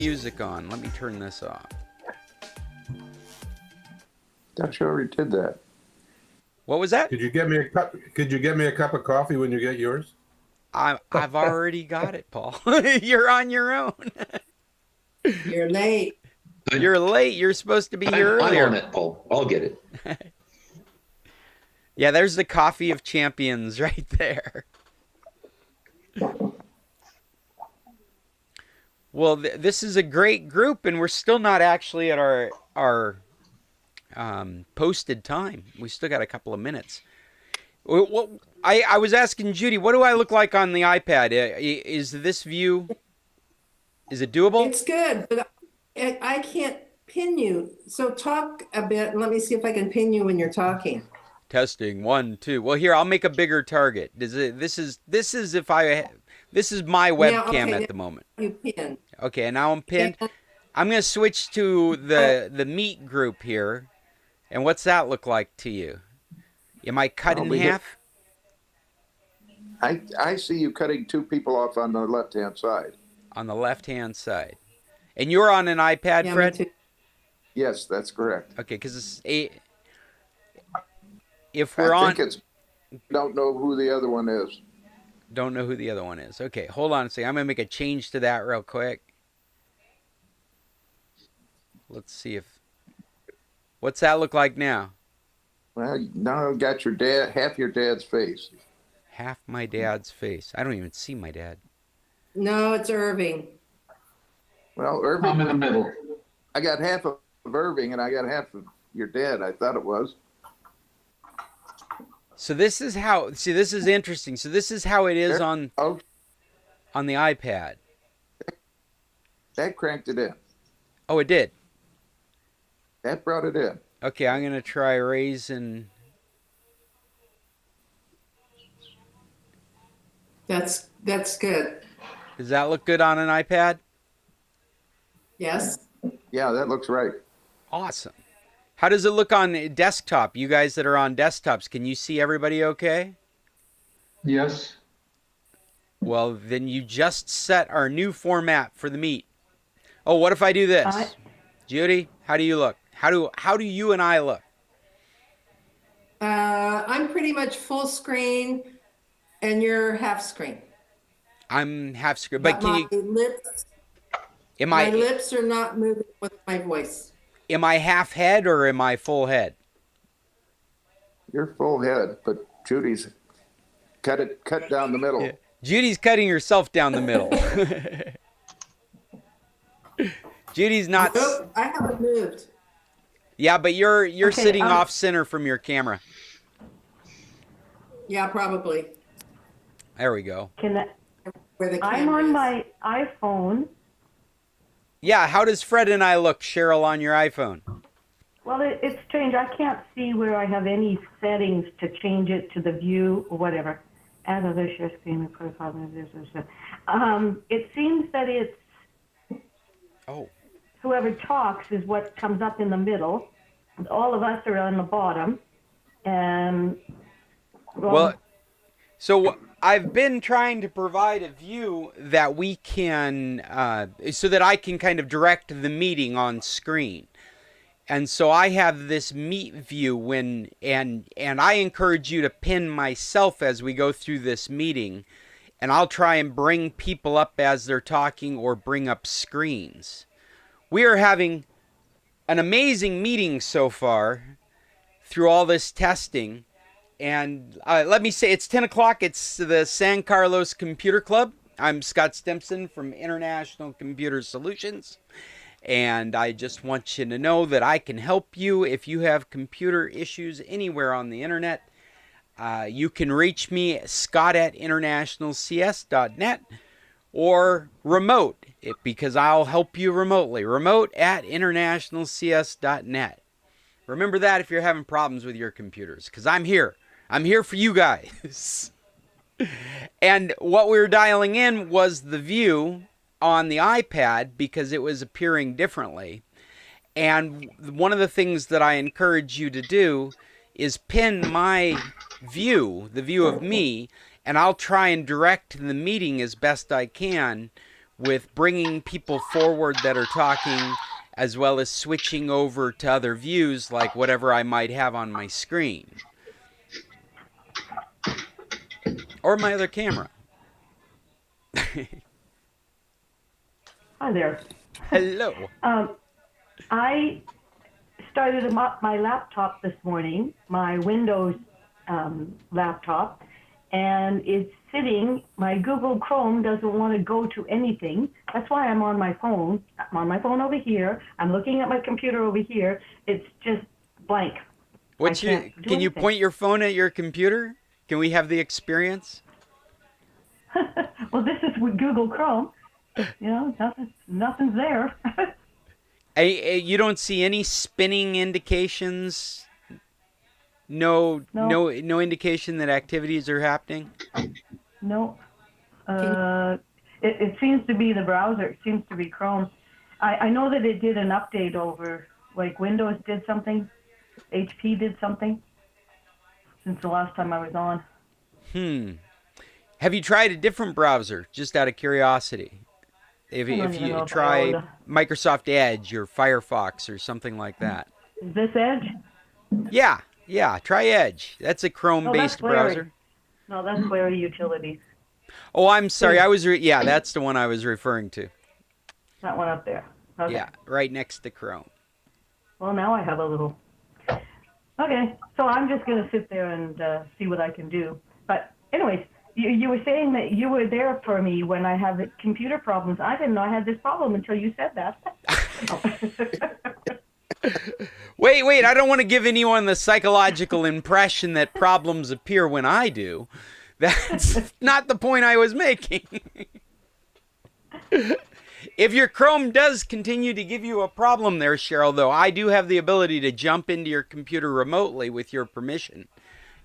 music on. Let me turn this off. Thought you already did that. What was that? Could you get me a cup? Could you get me a cup of coffee when you get yours? I've already got it, Paul. You're on your own. You're late. You're late. You're supposed to be here earlier. I'm on it, Paul. I'll get it. Yeah, there's the coffee of champions right there. Well, this is a great group, and we're still not actually at our posted time. We still got a couple of minutes. I was asking Judy, what do I look like on the iPad? Is this view, is it doable? It's good, but I can't pin you. So talk a bit, and let me see if I can pin you when you're talking. Testing 1, 2. Well, here, I'll make a bigger target. This is my webcam at the moment. You pin. Okay, and now I'm pinned. I'm going to switch to the meet group here. And what's that look like to you? Am I cut in half? I see you cutting two people off on the left-hand side. On the left-hand side. And you're on an iPad, Yeah, Fred? me too. Yes, that's correct. Okay, because if we're I think it's don't know who the other one is. Don't know who the other one is. Okay, hold on a second. I'm going to make a change to that real quick. Let's see if... What's that look like now? Well, now I've got your dad, half your dad's face. Half my dad's face. I don't even see my dad. No, it's Irving. Well, Irving. I'm in the middle. I got half of Irving and I got half of your dad. I thought it was. So this is how... See, this is interesting. So this is how it is on the iPad. That cranked it in. Oh, it did? That brought it in. Okay, I'm going to try raising... That's good. Does that look good on an iPad? Yes. Yeah, that looks right. Awesome. How does it look on desktop? You guys that are on desktops, can you see everybody okay? Yes. Well, then you just set our new format for the meet. Oh, what if I do this? Judy, how do you look? How do you and I look? I'm pretty much full screen, and you're half screen. I'm half screen, but can you? Lips, Am my I? lips are not moving with my voice. Am I half head or am I full head? You're full head, but Judy's cut down the middle. Yeah. Judy's cutting herself down the middle. Judy's not. Nope, I haven't moved. Yeah, but you're Okay, sitting off center from your camera. Yeah, probably. There we go. Where the I'm camera on is. my iPhone. Yeah, how does Fred and I look, Cheryl, on your iPhone? Well, it's strange. I can't see where I have any settings to change it to the view or whatever. Add other share screen and profile. It seems that it's whoever talks is what comes up in the middle. All of us are on the bottom. And Well, so I've been trying to provide a view that we can, so that I can kind of direct the meeting on screen. And so I have this meet view and I encourage you to pin myself as we go through this meeting, and I'll try and bring people up as they're talking or bring up screens. We are having an amazing meeting so far through all this testing. And let me say, it's 10 o'clock. It's the San Carlos Computer Club. I'm Scott Stimson from International Computer Solutions. And I just want you to know that I can help you if you have computer issues anywhere on the internet. You can reach me at scott@internationalcs.net or remote, because I'll help you remotely. remote@internationalcs.net. Remember that if you're having problems with your computers, because I'm here. I'm here for you guys. And what we were dialing in was the view on the iPad because it was appearing differently. And one of the things that I encourage you to do is pin my view, the view of me, and I'll try and direct the meeting as best I can with bringing people forward that are talking, as well as switching over to other views, like whatever I might have on my screen. Or my other camera. Hi there. Hello. I started my laptop this morning, my Windows laptop, and it's sitting, my Google Chrome doesn't want to go to anything. That's why I'm on my phone. I'm on my phone over here. I'm looking at my computer over here. It's just blank. Can you point your phone at your computer? Can we have the experience? Well, this is with Google Chrome. Nothing's there. You don't see any spinning indications? No indication that activities are happening? No. It seems to be the browser. It seems to be Chrome. I know that it did an update over, like Windows did something, HP did something since the last time I was on. Have you tried a different browser, just out of curiosity? If you try Microsoft Edge or Firefox or something like that. Is this Edge? Yeah, try Edge. That's a Chrome-based browser. No, that's Clary Utilities. Oh, I'm sorry. That's the one I was referring to. That one up there. Okay. Yeah, right next to Chrome. Well, now I have a little. Okay, so I'm just going to sit there and see what I can do. But anyways, you were saying that you were there for me when I have computer problems. I didn't know I had this problem until you said that. Wait, I don't want to give anyone the psychological impression that problems appear when I do. That's not the point I was making. If your Chrome does continue to give you a problem there, Cheryl, though, I do have the ability to jump into your computer remotely with your permission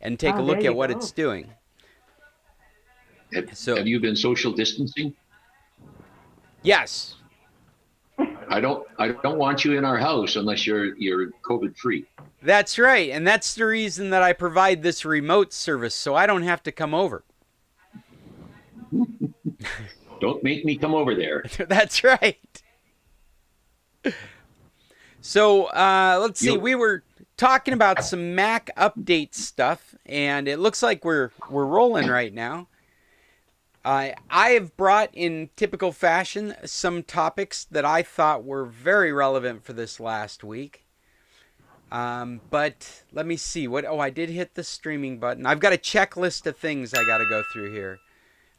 and take a look at what it's doing. Have you been social distancing? Yes. I don't want you in our house unless you're COVID free. That's right, and that's the reason that I provide this remote service, so I don't have to come over. Don't make me come over there. That's right. So let's see. We were talking about some Mac update stuff, and it looks like we're rolling right now. I have brought, in typical fashion, some topics that I thought were very relevant for this last week. But let me see. I did hit the streaming button. I've got a checklist of things I got to go through here.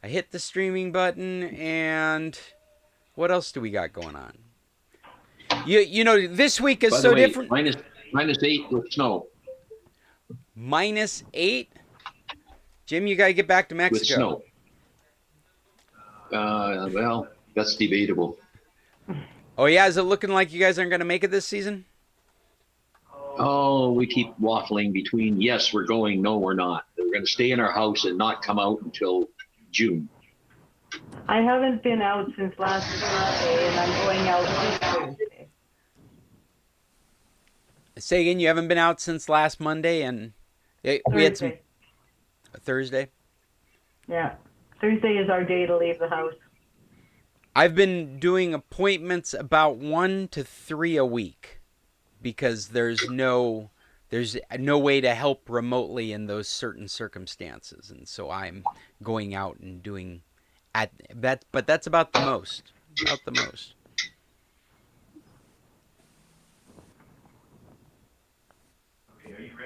I hit the streaming button, and what else do we got going on? You know, this week is so different. -8 with snow. -8? Jim, you got to get back to Mexico. With snow. Well, that's debatable. Oh, yeah? Is it looking like you guys aren't going to make it this season? Oh, we keep waffling between, yes, we're going, no, we're not. We're going to stay in our house and not come out until June. I haven't been out since last Tuesday, and I'm going out this Thursday. Say again, you haven't been out since last Monday, and we had some Thursday. Yeah, Thursday is our day to leave the house. I've been doing appointments about 1 to 3 a week because there's no way to help remotely in those certain circumstances, and so I'm going out and doing that. But that's about the most.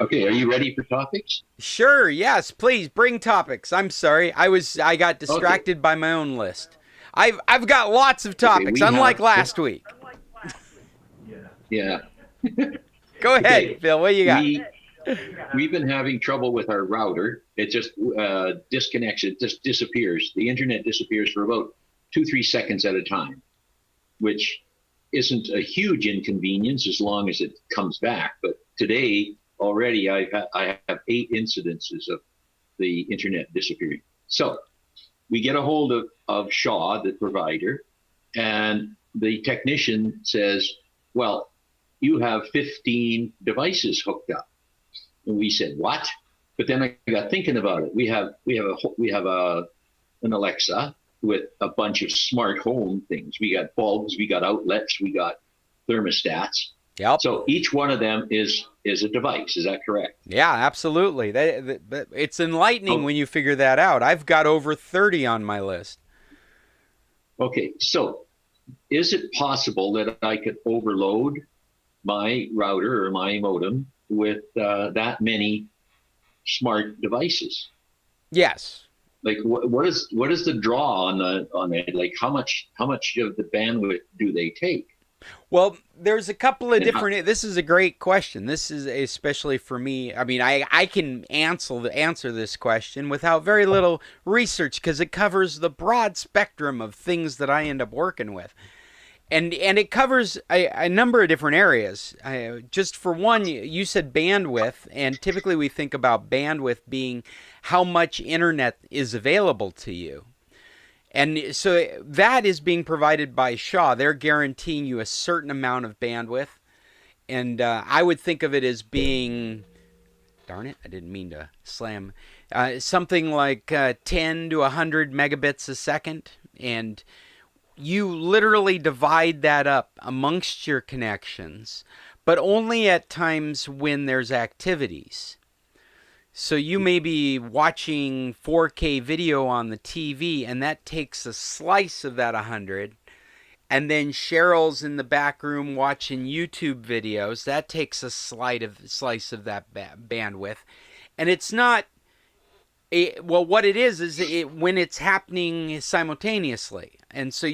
Okay, are you ready for topics? Sure, yes, please bring topics. I'm sorry, I got distracted by my own list. I've got lots of topics, unlike last week. Yeah. Go ahead, Phil. What you got? We've been having trouble with our router. It just disconnects. It just disappears. The internet disappears for about 2-3 seconds at a time, which isn't a huge inconvenience as long as it comes back. But today already I have 8 incidences of the internet disappearing. So we get a hold of Shaw, the provider, and the technician says, well, you have 15 devices hooked up. And we said, what? But then I got thinking about it. We have an Alexa, with a bunch of smart home things. We got bulbs, we got outlets, we got thermostats. Yep. So each one of them is a device. Is that correct? Yeah, absolutely. It's enlightening when you figure that out. I've got over 30 on my list. Okay, so is it possible that I could overload my router or my modem with that many smart devices? Yes. Like what is the draw on that? Like how much of the bandwidth do they take? Well, there's a couple of different. This is a great question. This is especially for me. I mean, I can answer this question without very little research because it covers the broad spectrum of things that I end up working with, and it covers a number of different areas. Just for one, you said bandwidth, and typically we think about bandwidth being how much internet is available to you. And so that is being provided by Shaw. They're guaranteeing you a certain amount of bandwidth. And I would think of it as being, darn it, I didn't mean to slam, something like 10 to 100 megabits a second. And you literally divide that up amongst your connections, but only at times when there's activities. So you may be watching 4K video on the TV, and that takes a slice of that 100. And then Cheryl's in the back room watching YouTube videos. That takes a slice of that bandwidth. And it's not... well, what it is when it's happening simultaneously. And so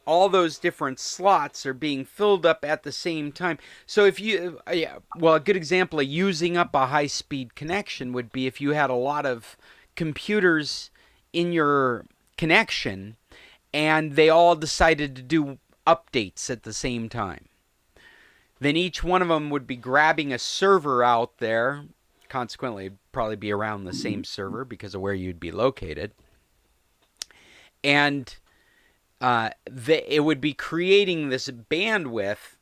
all those different slots are being filled up at the same time. So if you, a good example of using up a high-speed connection would be if you had a lot of computers in your connection and they all decided to do updates at the same time. Then each one of them would be grabbing a server out there. Consequently, it'd probably be around the same server because of where you'd be located. And it would be creating this bandwidth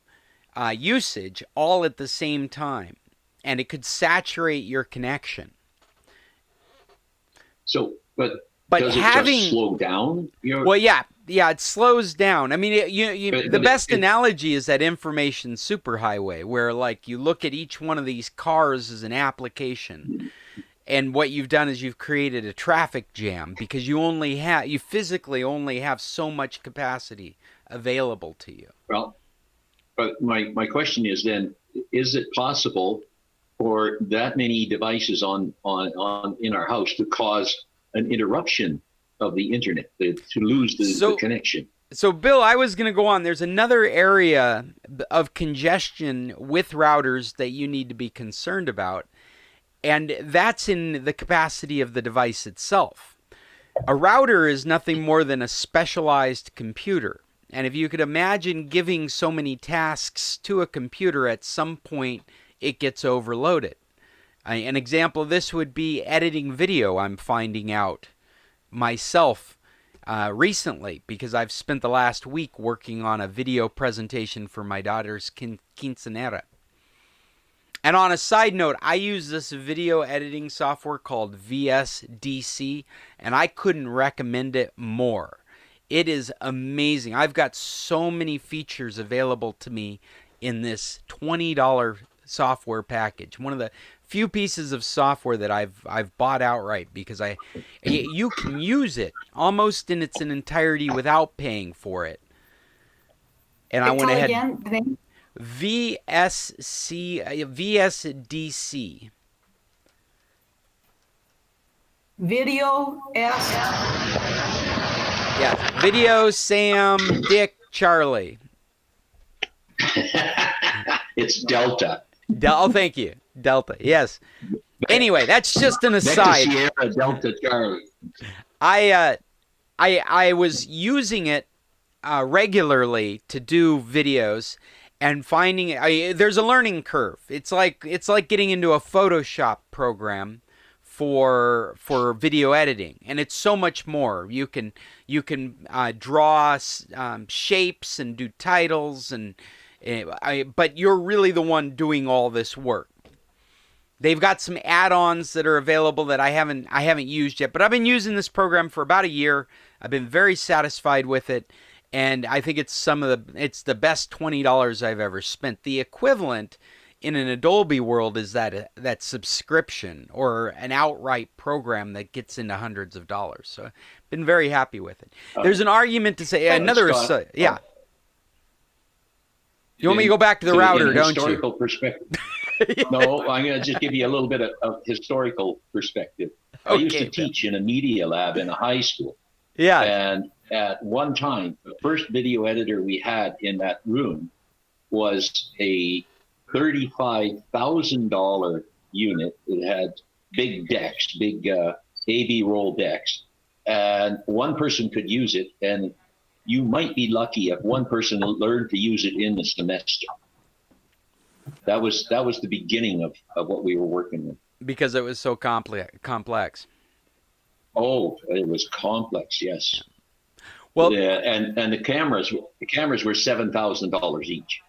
usage all at the same time, and it could saturate your connection. So, but does it just slow down? Well, yeah, it slows down. I mean, the best analogy is that information superhighway, where like you look at each one of these cars as an application. And what you've done is you've created a traffic jam because you physically only have so much capacity available to you. Well, but my question is then, is it possible for that many devices on in our house to cause an interruption of the internet, to lose the connection? So, Bill, I was going to go on. There's another area of congestion with routers that you need to be concerned about. And that's in the capacity of the device itself. A router is nothing more than a specialized computer. And if you could imagine giving so many tasks to a computer, at some point it gets overloaded. An example of this would be editing video. I'm finding out myself recently because I've spent the last week working on a video presentation for my daughter's quinceñera. And on a side note, I use this video editing software called VSDC, and I couldn't recommend it more. It is amazing. I've got so many features available to me in this $20 software package. One of the few pieces of software that I've bought outright because you can use it almost in its entirety without paying for it. And I went ahead. Again, VSDC. Video S. Yeah, Video Sam Dick Charlie. It's Delta. Oh, thank you, Delta. Yes. Anyway, that's just an aside. Sierra, Delta Charlie. I was using it regularly to do videos. And finding there's a learning curve. It's like getting into a Photoshop program for video editing, and it's so much more. You can draw shapes and do titles, but you're really the one doing all this work. They've got some add-ons that are available that I haven't used yet, but I've been using this program for about a year. I've been very satisfied with it, and I think it's the best $20 I've ever spent. The equivalent in an Adobe world is that subscription or an outright program that gets into hundreds of dollars. So I've been very happy with it. There's an argument to say yeah. You want me to go back to the router, don't you? Historical perspective. No, I'm going to just give you a little bit of historical perspective. I used to teach in a media lab in a high school. Yeah. And at one time, the first video editor we had in that room was a $35,000 unit. It had big decks, big AV roll decks. And one person could use it, and you might be lucky if one person learned to use it in the semester. That was the beginning of what we were working with. Because it was so complex. Oh, it was complex, yes. Well, and the cameras were $7,000 each.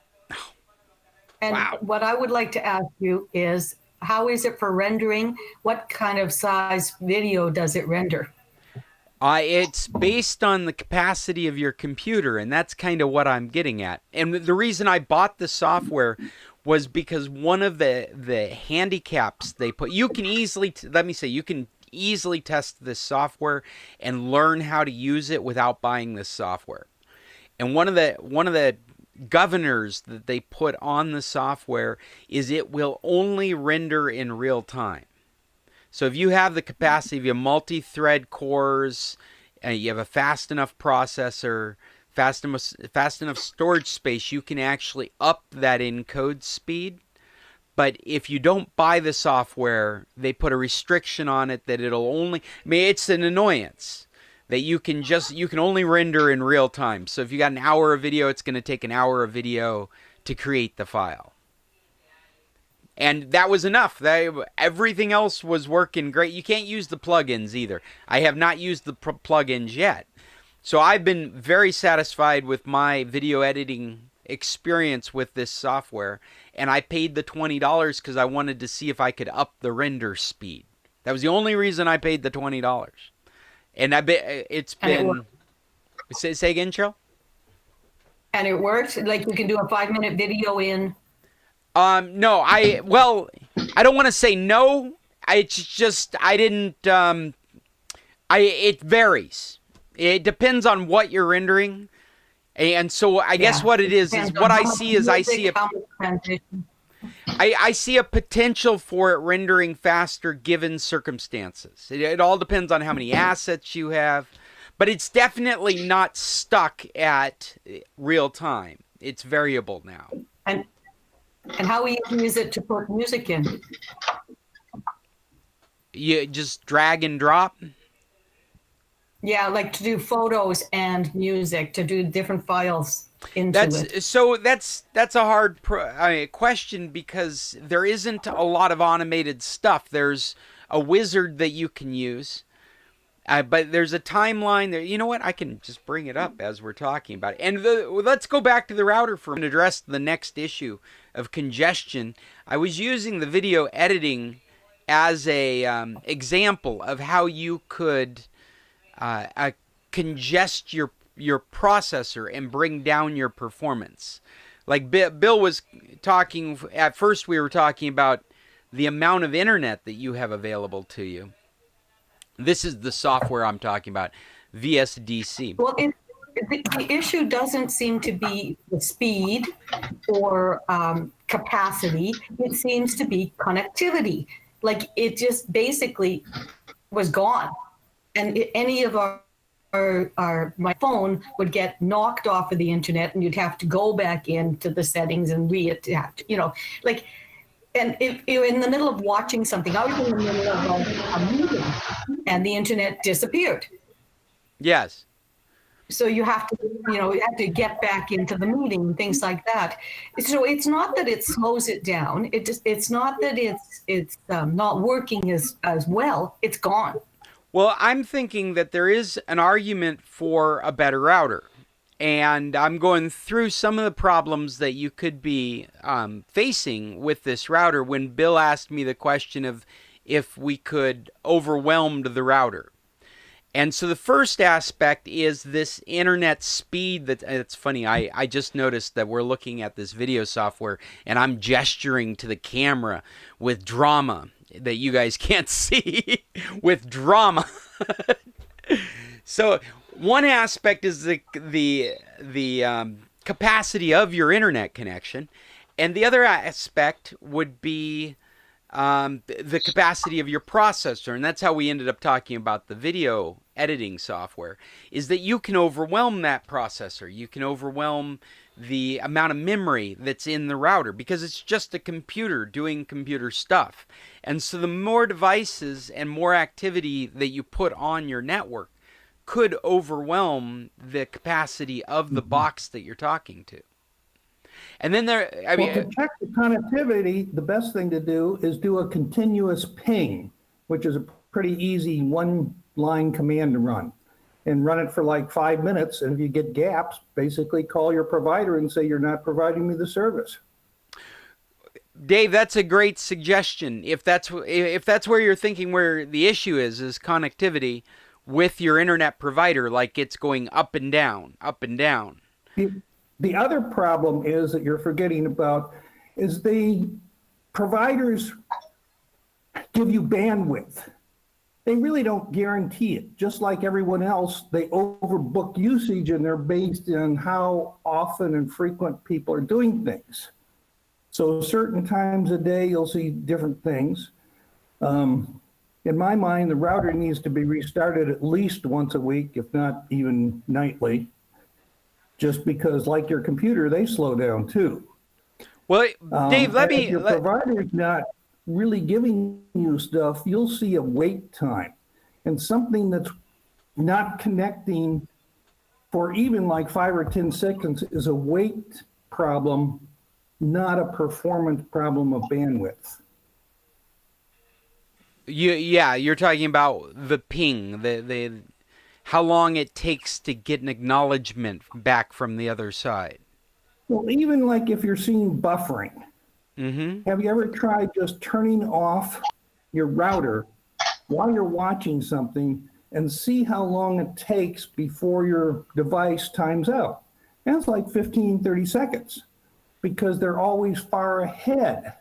And wow. What I would like to ask you is, how is it for rendering? What kind of size video does it render? It's based on the capacity of your computer, and that's kind of what I'm getting at. And the reason I bought the software was because one of the handicaps they put, you can easily test this software and learn how to use it without buying this software. And one of the governors that they put on the software is it will only render in real time. So if you have the capacity, if you have multi-thread cores, you have a fast enough processor, fast enough storage space, you can actually up that encode speed. But if you don't buy the software, they put a restriction on it that it'll only, it's an annoyance that you can only render in real time. So if you got an hour of video, it's going to take an hour of video to create the file. And that was enough. Everything else was working great. You can't use the plugins either. I have not used the plugins yet. So I've been very satisfied with my video editing experience with this software. And I paid the $20 because I wanted to see if I could up the render speed. That was the only reason I paid the $20. And it's been... Say again, Cheryl? And it works? Like you can do a 5-minute video in... No, I don't want to say no. It's just, it varies. It depends on what you're rendering. And so I guess what it is what I see is I see a potential for it rendering faster given circumstances. It all depends on how many assets you have, but it's definitely not stuck at real time. It's variable now. And how easy is it to put music in? You just drag and drop? Yeah, like to do photos and music, to do different files into it. So that's a hard question because there isn't a lot of automated stuff. There's a wizard that you can use. But there's a timeline there. You know what? I can just bring it up as we're talking about it. And let's go back to the router for a minute and address the next issue of congestion. I was using the video editing as a example of how you could congest your processor and bring down your performance. Like Bill was talking, at first we were talking about the amount of internet that you have available to you. This is the software I'm talking about, VSDC. Well, the issue doesn't seem to be the speed or capacity. It seems to be connectivity. Like it just basically was gone. And any of my phone would get knocked off of the internet and you'd have to go back into the settings and reattach, and if you're in the middle of watching something, I was in the middle of a meeting and the internet disappeared. Yes. So you have to get back into the meeting and things like that. So it's not that it slows it down. It's not that it's not working as well. It's gone. Well, I'm thinking that there is an argument for a better router. And I'm going through some of the problems that you could be facing with this router when Bill asked me the question of if we could overwhelm the router. And so the first aspect is this internet speed. It's funny. I just noticed that we're looking at this video software and I'm gesturing to the camera with drama that you guys can't see with drama. So one aspect is the capacity of your internet connection. And the other aspect would be the capacity of your processor, and that's how we ended up talking about the video editing software, is that you can overwhelm that processor. You can overwhelm the amount of memory that's in the router because it's just a computer doing computer stuff. And so the more devices and more activity that you put on your network could overwhelm the capacity of the box that you're talking to. And then Well, to check the connectivity, the best thing to do is do a continuous ping, which is a pretty easy one-line command to run. And run it for like 5 minutes, and if you get gaps, basically call your provider and say you're not providing me the service. Dave, that's a great suggestion. If that's where you're thinking where the issue is connectivity with your internet provider, like it's going up and down, up and down. The other problem is that you're forgetting about is the providers give you bandwidth. They really don't guarantee it. Just like everyone else, they overbook usage and they're based on how often and frequent people are doing things. So certain times a day, you'll see different things. In my mind, the router needs to be restarted at least once a week, if not even nightly. Just because, like your computer, they slow down too. Well, Dave, if your provider's not really giving you stuff, you'll see a wait time. And something that's not connecting for even like 5 or 10 seconds is a wait problem, not a performance problem of bandwidth. You're talking about the ping, the how long it takes to get an acknowledgement back from the other side. Well, even like if you're seeing buffering, have you ever tried just turning off your router while you're watching something and see how long it takes before your device times out? And it's like 15, 30 seconds because they're always far ahead.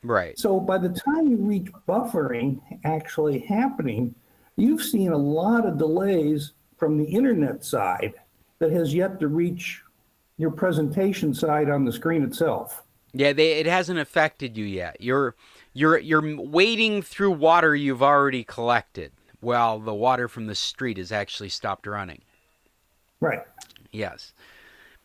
Right. So by the time you reach buffering actually happening, you've seen a lot of delays from the internet side that has yet to reach your presentation side on the screen itself. Yeah, it hasn't affected you yet. You're wading through water you've already collected, while the water from the street has actually stopped running. Right. Yes.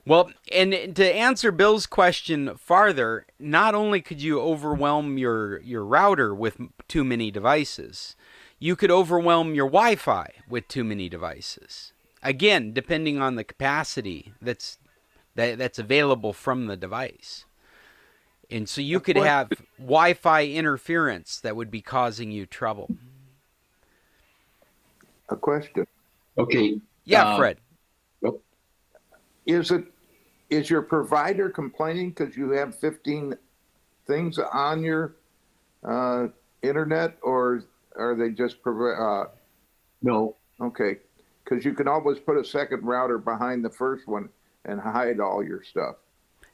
Well, and to answer Bill's question farther, not only could you overwhelm your router with too many devices, you could overwhelm your Wi-Fi with too many devices. Again, depending on the capacity that's available from the device. And so you could have Wi-Fi interference that would be causing you trouble. A question. Okay. Yeah, Fred. Is your provider complaining because you have 15 things on your internet, or are they just No. okay? Because you can always put a second router behind the first one and hide all your stuff.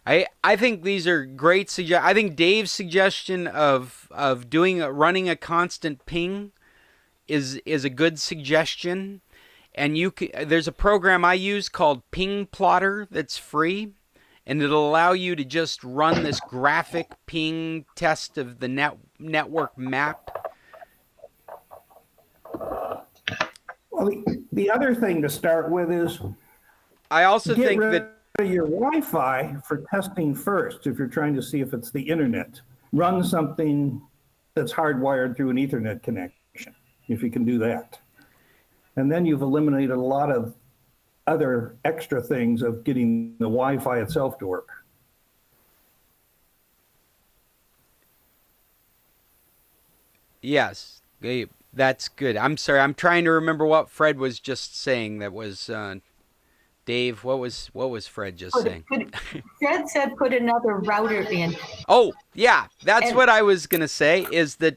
I think these are great suggestions. I think Dave's suggestion of running a constant ping is a good suggestion. And there's a program I use called Ping Plotter that's free, and it'll allow you to just run this graphic ping test of the network map. Well, the other thing to start with is I also think get rid that of your Wi-Fi for testing first. If you're trying to see if it's the internet, run something that's hardwired through an Ethernet connection, if you can do that. And then you've eliminated a lot of other extra things of getting the Wi-Fi itself to work. yes, that's good. I'm sorry, I'm trying to remember what Fred was just saying. That was Dave. What was Fred just saying? Fred said put another router in. Oh, yeah, that's what I was gonna say. Is that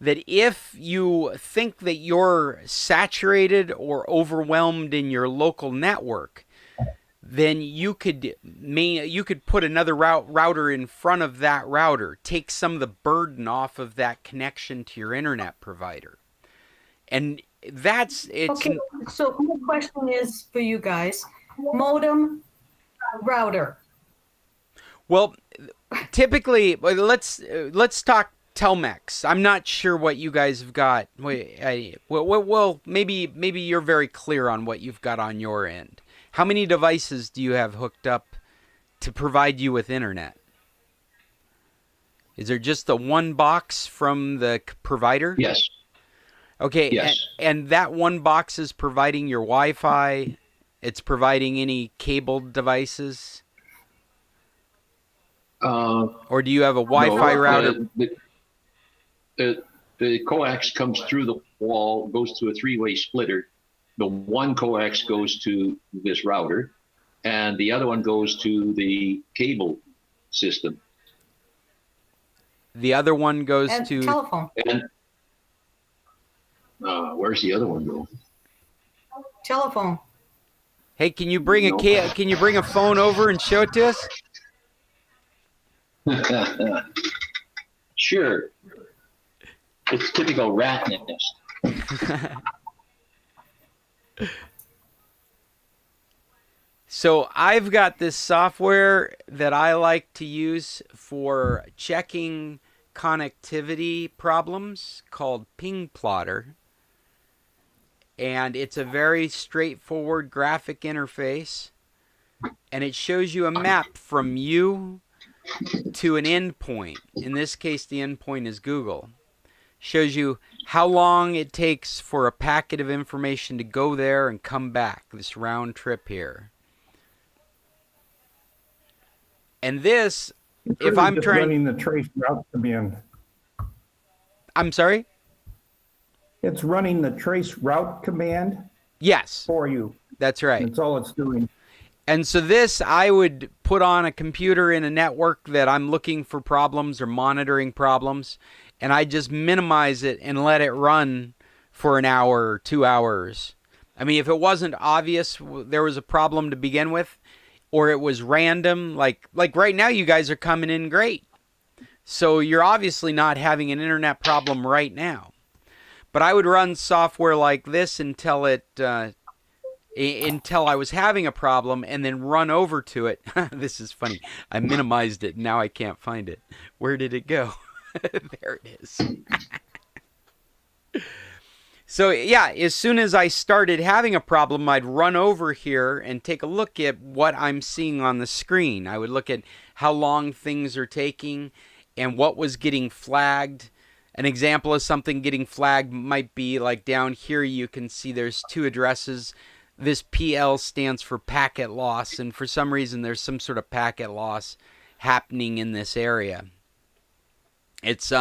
that if you think that you're saturated or overwhelmed in your local network, then you could put another router in front of that router, take some of the burden off of that connection to your internet provider. And it's Okay, so my question is for you guys, modem, router. Well, typically, let's talk Telmex. I'm not sure what you guys have got. Well, maybe you're very clear on what you've got on your end. How many devices do you have hooked up to provide you with internet? Is there just the one box from the provider? Yes. Okay, Yes. and that one box is providing your Wi-Fi. It's providing any cabled devices? Or do you have a Wi-Fi router? The coax comes through the wall, goes to a three-way splitter. The one coax goes to this router, and the other one goes to the cable system. The other one goes And to telephone. And where's the other one go? Telephone. Hey, can you bring a phone over and show it to us? Sure. It's typical rat nest. So I've got this software that I like to use for checking connectivity problems called Ping Plotter. And it's a very straightforward graphic interface. And it shows you a map from you to an endpoint. In this case, the endpoint is Google. Shows you how long it takes for a packet of information to go there and come back, this round trip here. And this, if I'm just trying... running the trace route command. I'm sorry? It's running the trace route command Yes. for you. That's right. That's all it's doing. And so this, I would put on a computer in a network that I'm looking for problems or monitoring problems, and I just minimize it and let it run for an hour or 2 hours. I mean, if it wasn't obvious there was a problem to begin with, or it was random, like right now you guys are coming in great. So you're obviously not having an internet problem right now. But I would run software like this until I was having a problem, and then run over to it. This is funny. I minimized it, and now I can't find it. Where did it go? There it is. So yeah, as soon as I started having a problem, I'd run over here and take a look at what I'm seeing on the screen. I would look at how long things are taking and what was getting flagged. An example of something getting flagged might be like down here you can see there's two addresses. This PL stands for packet loss, and for some reason there's some sort of packet loss happening in this area. It's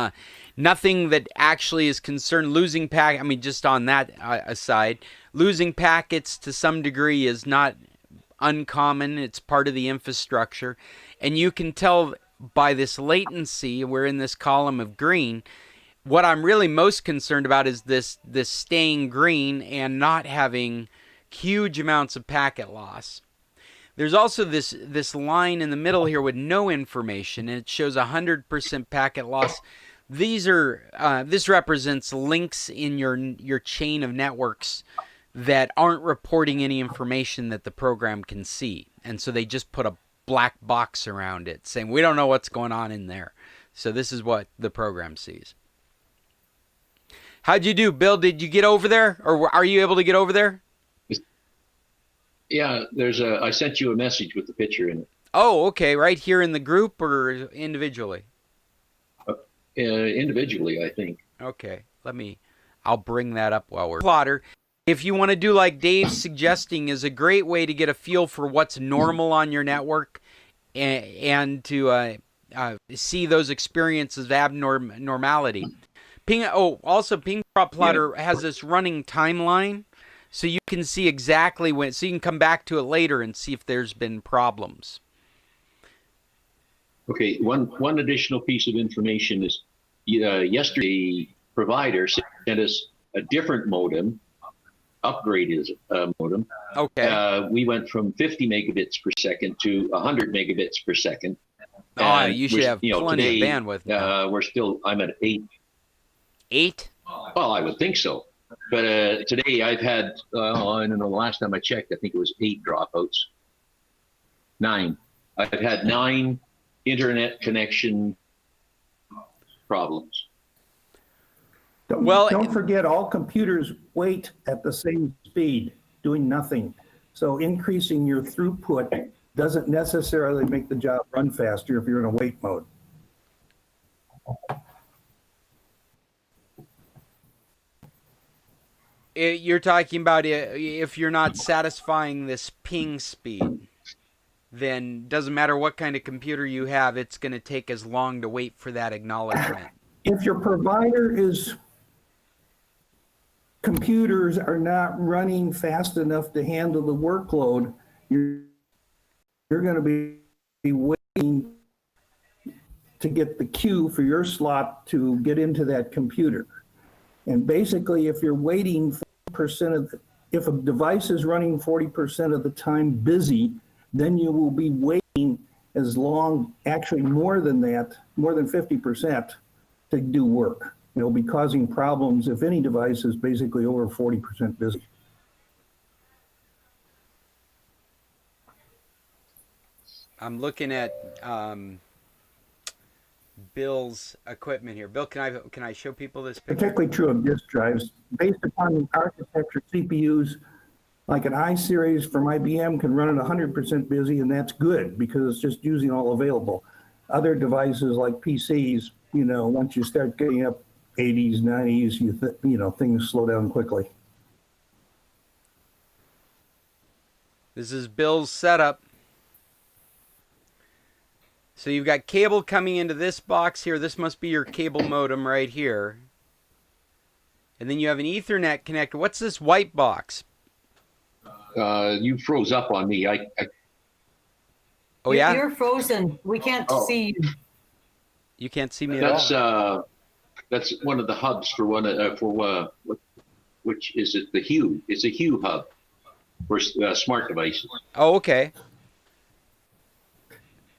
nothing that actually is concerned. Losing packet, I mean, just on that aside, losing packets to some degree is not uncommon. It's part of the infrastructure. And you can tell by this latency, we're in this column of green, what I'm really most concerned about is this staying green and not having huge amounts of packet loss. There's also this line in the middle here with no information, and it shows 100% packet loss. This represents links in your chain of networks that aren't reporting any information that the program can see, and so they just put a black box around it saying we don't know what's going on in there. So this is what the program sees. How'd you do, Bill? Did you get over there, or are you able to get over there? Yeah, I sent you a message with the picture in it. Oh, okay. Right here in the group or individually? Individually, I think. Okay. I'll bring that up while we're Plotter. If you want to do like Dave's suggesting, is a great way to get a feel for what's normal on your network and to see those experiences of abnormality. Also Ping Plotter has this running timeline. So you can see exactly when, so you can come back to it later and see if there's been problems. Okay, one additional piece of information is yesterday provider sent us a different modem, upgraded modem. Okay. We went from 50 megabits per second to 100 megabits per second. Oh, you should have plenty today, of bandwidth now. I'm at 8. 8? Well, I would think so. But today I've had, I don't know, the last time I checked, I think it was 8 dropouts. 9. I've had 9 internet connection problems. Don't forget, all computers wait at the same speed, doing nothing. So increasing your throughput doesn't necessarily make the job run faster if you're in a wait mode. You're talking about if you're not satisfying this ping speed, then doesn't matter what kind of computer you have, it's going to take as long to wait for that acknowledgement. If your provider is, computers are not running fast enough to handle the workload, you're going to be waiting to get the queue for your slot to get into that computer. And basically, if you're waiting 40% of if a device is running 40% of the time busy, then you will be waiting as long, actually more than that, more than 50% to do work. It'll be causing problems if any device is basically over 40% busy. I'm looking at Bill's equipment here. Bill, can I show people this picture? Particularly true of disk drives. Based upon the architecture, CPUs, like an i-series from IBM can run at 100% busy, and that's good because it's just using all available. Other devices like PCs, once you start getting up 80s, 90s, things slow down quickly. This is Bill's setup. So you've got cable coming into this box here. This must be your cable modem right here. And then you have an Ethernet connector. What's this white box? You froze up on me. Oh, yeah? You're frozen. We can't see you. You can't see me at all. That's one of the hubs for which is it? The Hue. It's a Hue hub for smart devices. Oh, okay.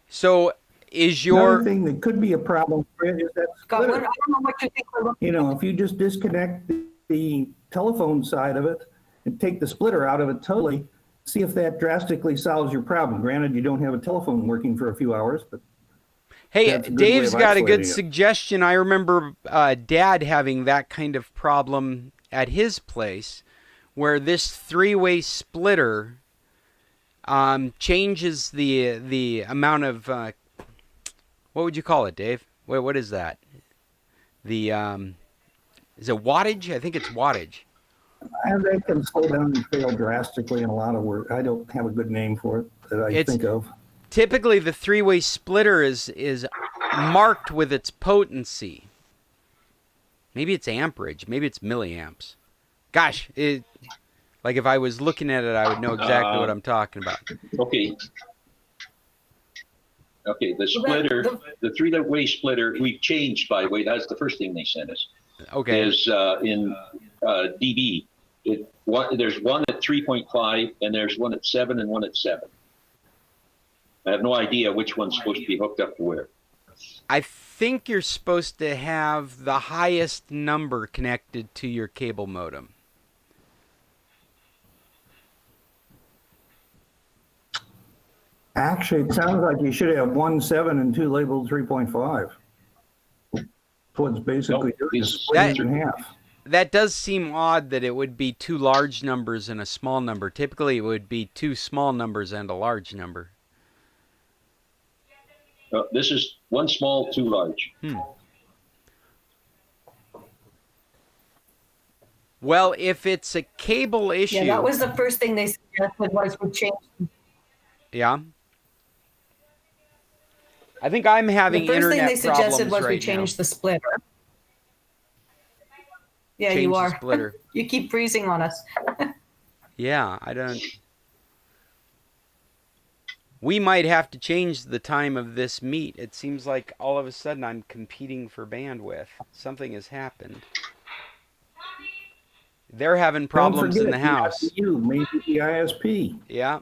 So is Another thing that could be a problem for it is that Scott, splitter. I don't know what you think we're looking If you just disconnect the telephone side of it and take the splitter out of it totally, see if that drastically solves your problem. Granted, you don't have a telephone working for a few hours, but Hey, that's a good Dave's way of got a good isolating it. suggestion. I remember Dad having that kind of problem at his place, where this three-way splitter changes the amount of what would you call it, Dave? What is that? The is it wattage? I think it's wattage. And they can slow down and fail drastically in a lot of work. I don't have a good name for it that I think of. Typically, the three-way splitter is marked with its potency. Maybe it's amperage. Maybe it's milliamps. Gosh, like if I was looking at it, I would know exactly what I'm talking about. Okay. The splitter, the three-way splitter, we've changed, by the way. That's the first thing they sent us. Okay. Is in dB. There's one at 3.5, and there's one at 7 and one at 7. I have no idea which one's supposed to be hooked up to where. I think you're supposed to have the highest number connected to your cable modem. Actually, it sounds like you should have 1, 7, and 2 labeled 3.5. So it's basically split it in half. That does seem odd that it would be 2 large numbers and a small number. Typically, it would be 2 small numbers and a large number. This is 1 small, 2 large. Well, if it's a cable issue... Yeah, that was the first thing they suggested was we change. Yeah. I think I'm having The first thing internet they suggested problems was we right change now. the splitter. Yeah, Change you the are. splitter. You keep freezing on us. Yeah, I don't... We might have to change the time of this meet. It seems like all of a sudden I'm competing for bandwidth. Something has happened. They're having Don't problems in forget the house. You, maybe the ISP. Yeah.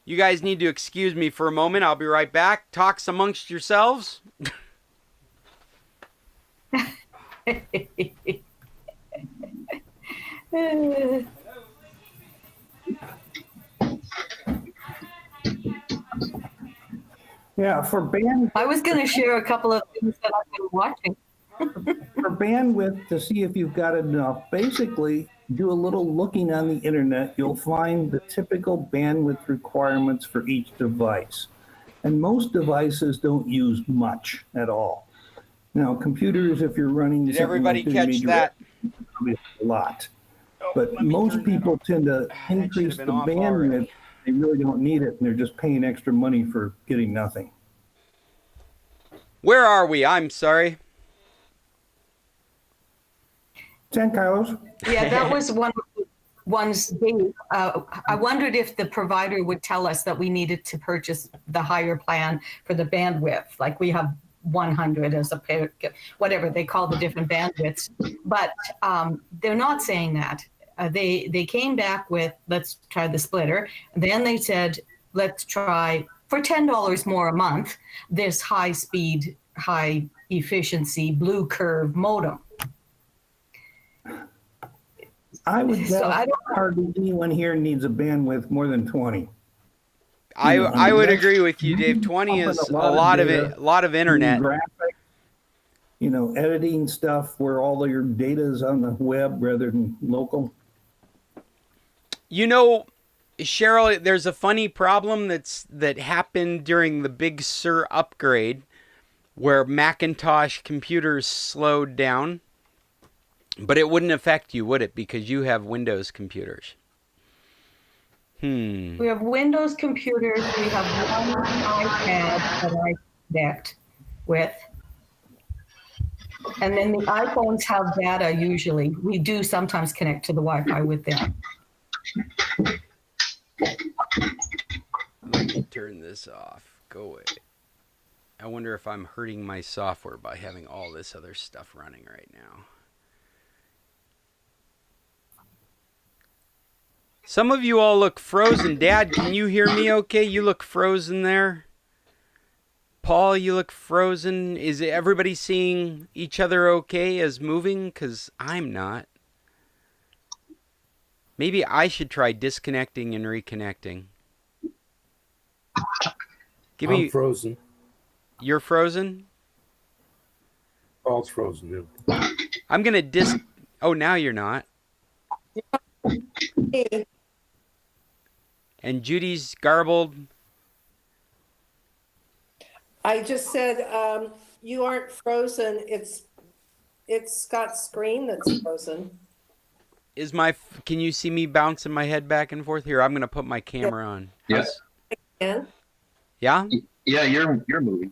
You guys need to excuse me for a moment. I'll be right back. Talks amongst yourselves. Yeah, for I was going to share a couple of things that I've been watching. bandwidth, to see if you've got enough, basically do a little looking on the internet. You'll find the typical bandwidth requirements for each device. And most devices don't use much at all. Now, computers, if you're running Did something everybody like catch major that? a lot. Oh, But let me most turn people that tend to That should increase have the been off bandwidth. already. They really don't need it, and they're just paying extra money for getting nothing. Where are we? I'm sorry. San Carlos? Yeah, that was one of the ones, Dave. I wondered if the provider would tell us that we needed to purchase the higher plan for the bandwidth. Like we have 100 as a pair, whatever they call the different bandwidths. But they're not saying that. They came back with, let's try the splitter. Then they said, let's try for $10 more a month, this high speed, high efficiency blue curve modem. I would guess So I don't- hardly anyone here needs a bandwidth more than 20. I would agree with you, Dave. 20 is a lot of it, a lot of internet. Graphic, editing stuff where all of your data is on the web rather than local. You know, Cheryl, there's a funny problem that happened during the Big Sur upgrade where Macintosh computers slowed down. But it wouldn't affect you, would it? Because you have Windows computers. We have Windows computers. We have one iPad that I connect with. And then the iPhones have data usually. We do sometimes connect to the Wi-Fi with them. Let me turn this off. Go away. I wonder if I'm hurting my software by having all this other stuff running right now. Some of you all look frozen. Dad, can you hear me okay? You look frozen there. Paul, you look frozen. Is everybody seeing each other okay as moving? Because I'm not. Maybe I should try disconnecting and reconnecting. I'm frozen. You're frozen? Paul's frozen. Yeah. I'm going to Oh, now you're not. Hey, And Judy's garbled. I just said, you aren't frozen. It's Scott's screen that's frozen. Can you see me bouncing my head back and forth? Here, I'm going to put my camera on. Yes. And Yeah? Yeah, you're moving.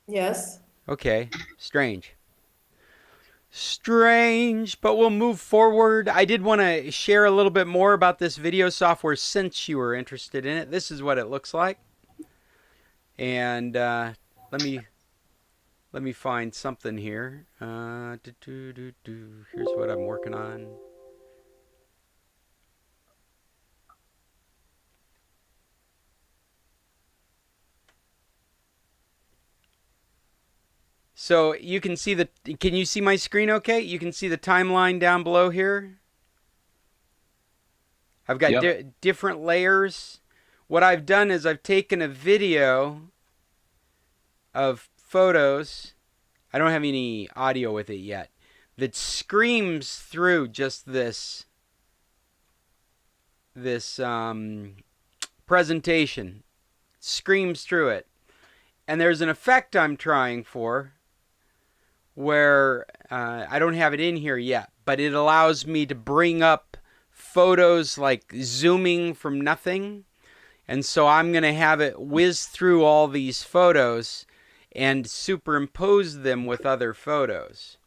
yes. Okay. Strange, but we'll move forward. I did want to share a little bit more about this video software since you were interested in it. This is what it looks like. And let me find something here. Here's what I'm working on. So you can see can you see my screen okay? You can see the timeline down below here. I've got different layers. What I've done is I've taken a video of photos. I don't have any audio with it yet. That screams through just this presentation. Screams through it. And there's an effect I'm trying for where I don't have it in here yet, but it allows me to bring up photos like zooming from nothing. And so I'm going to have it whiz through all these photos and superimpose them with other photos.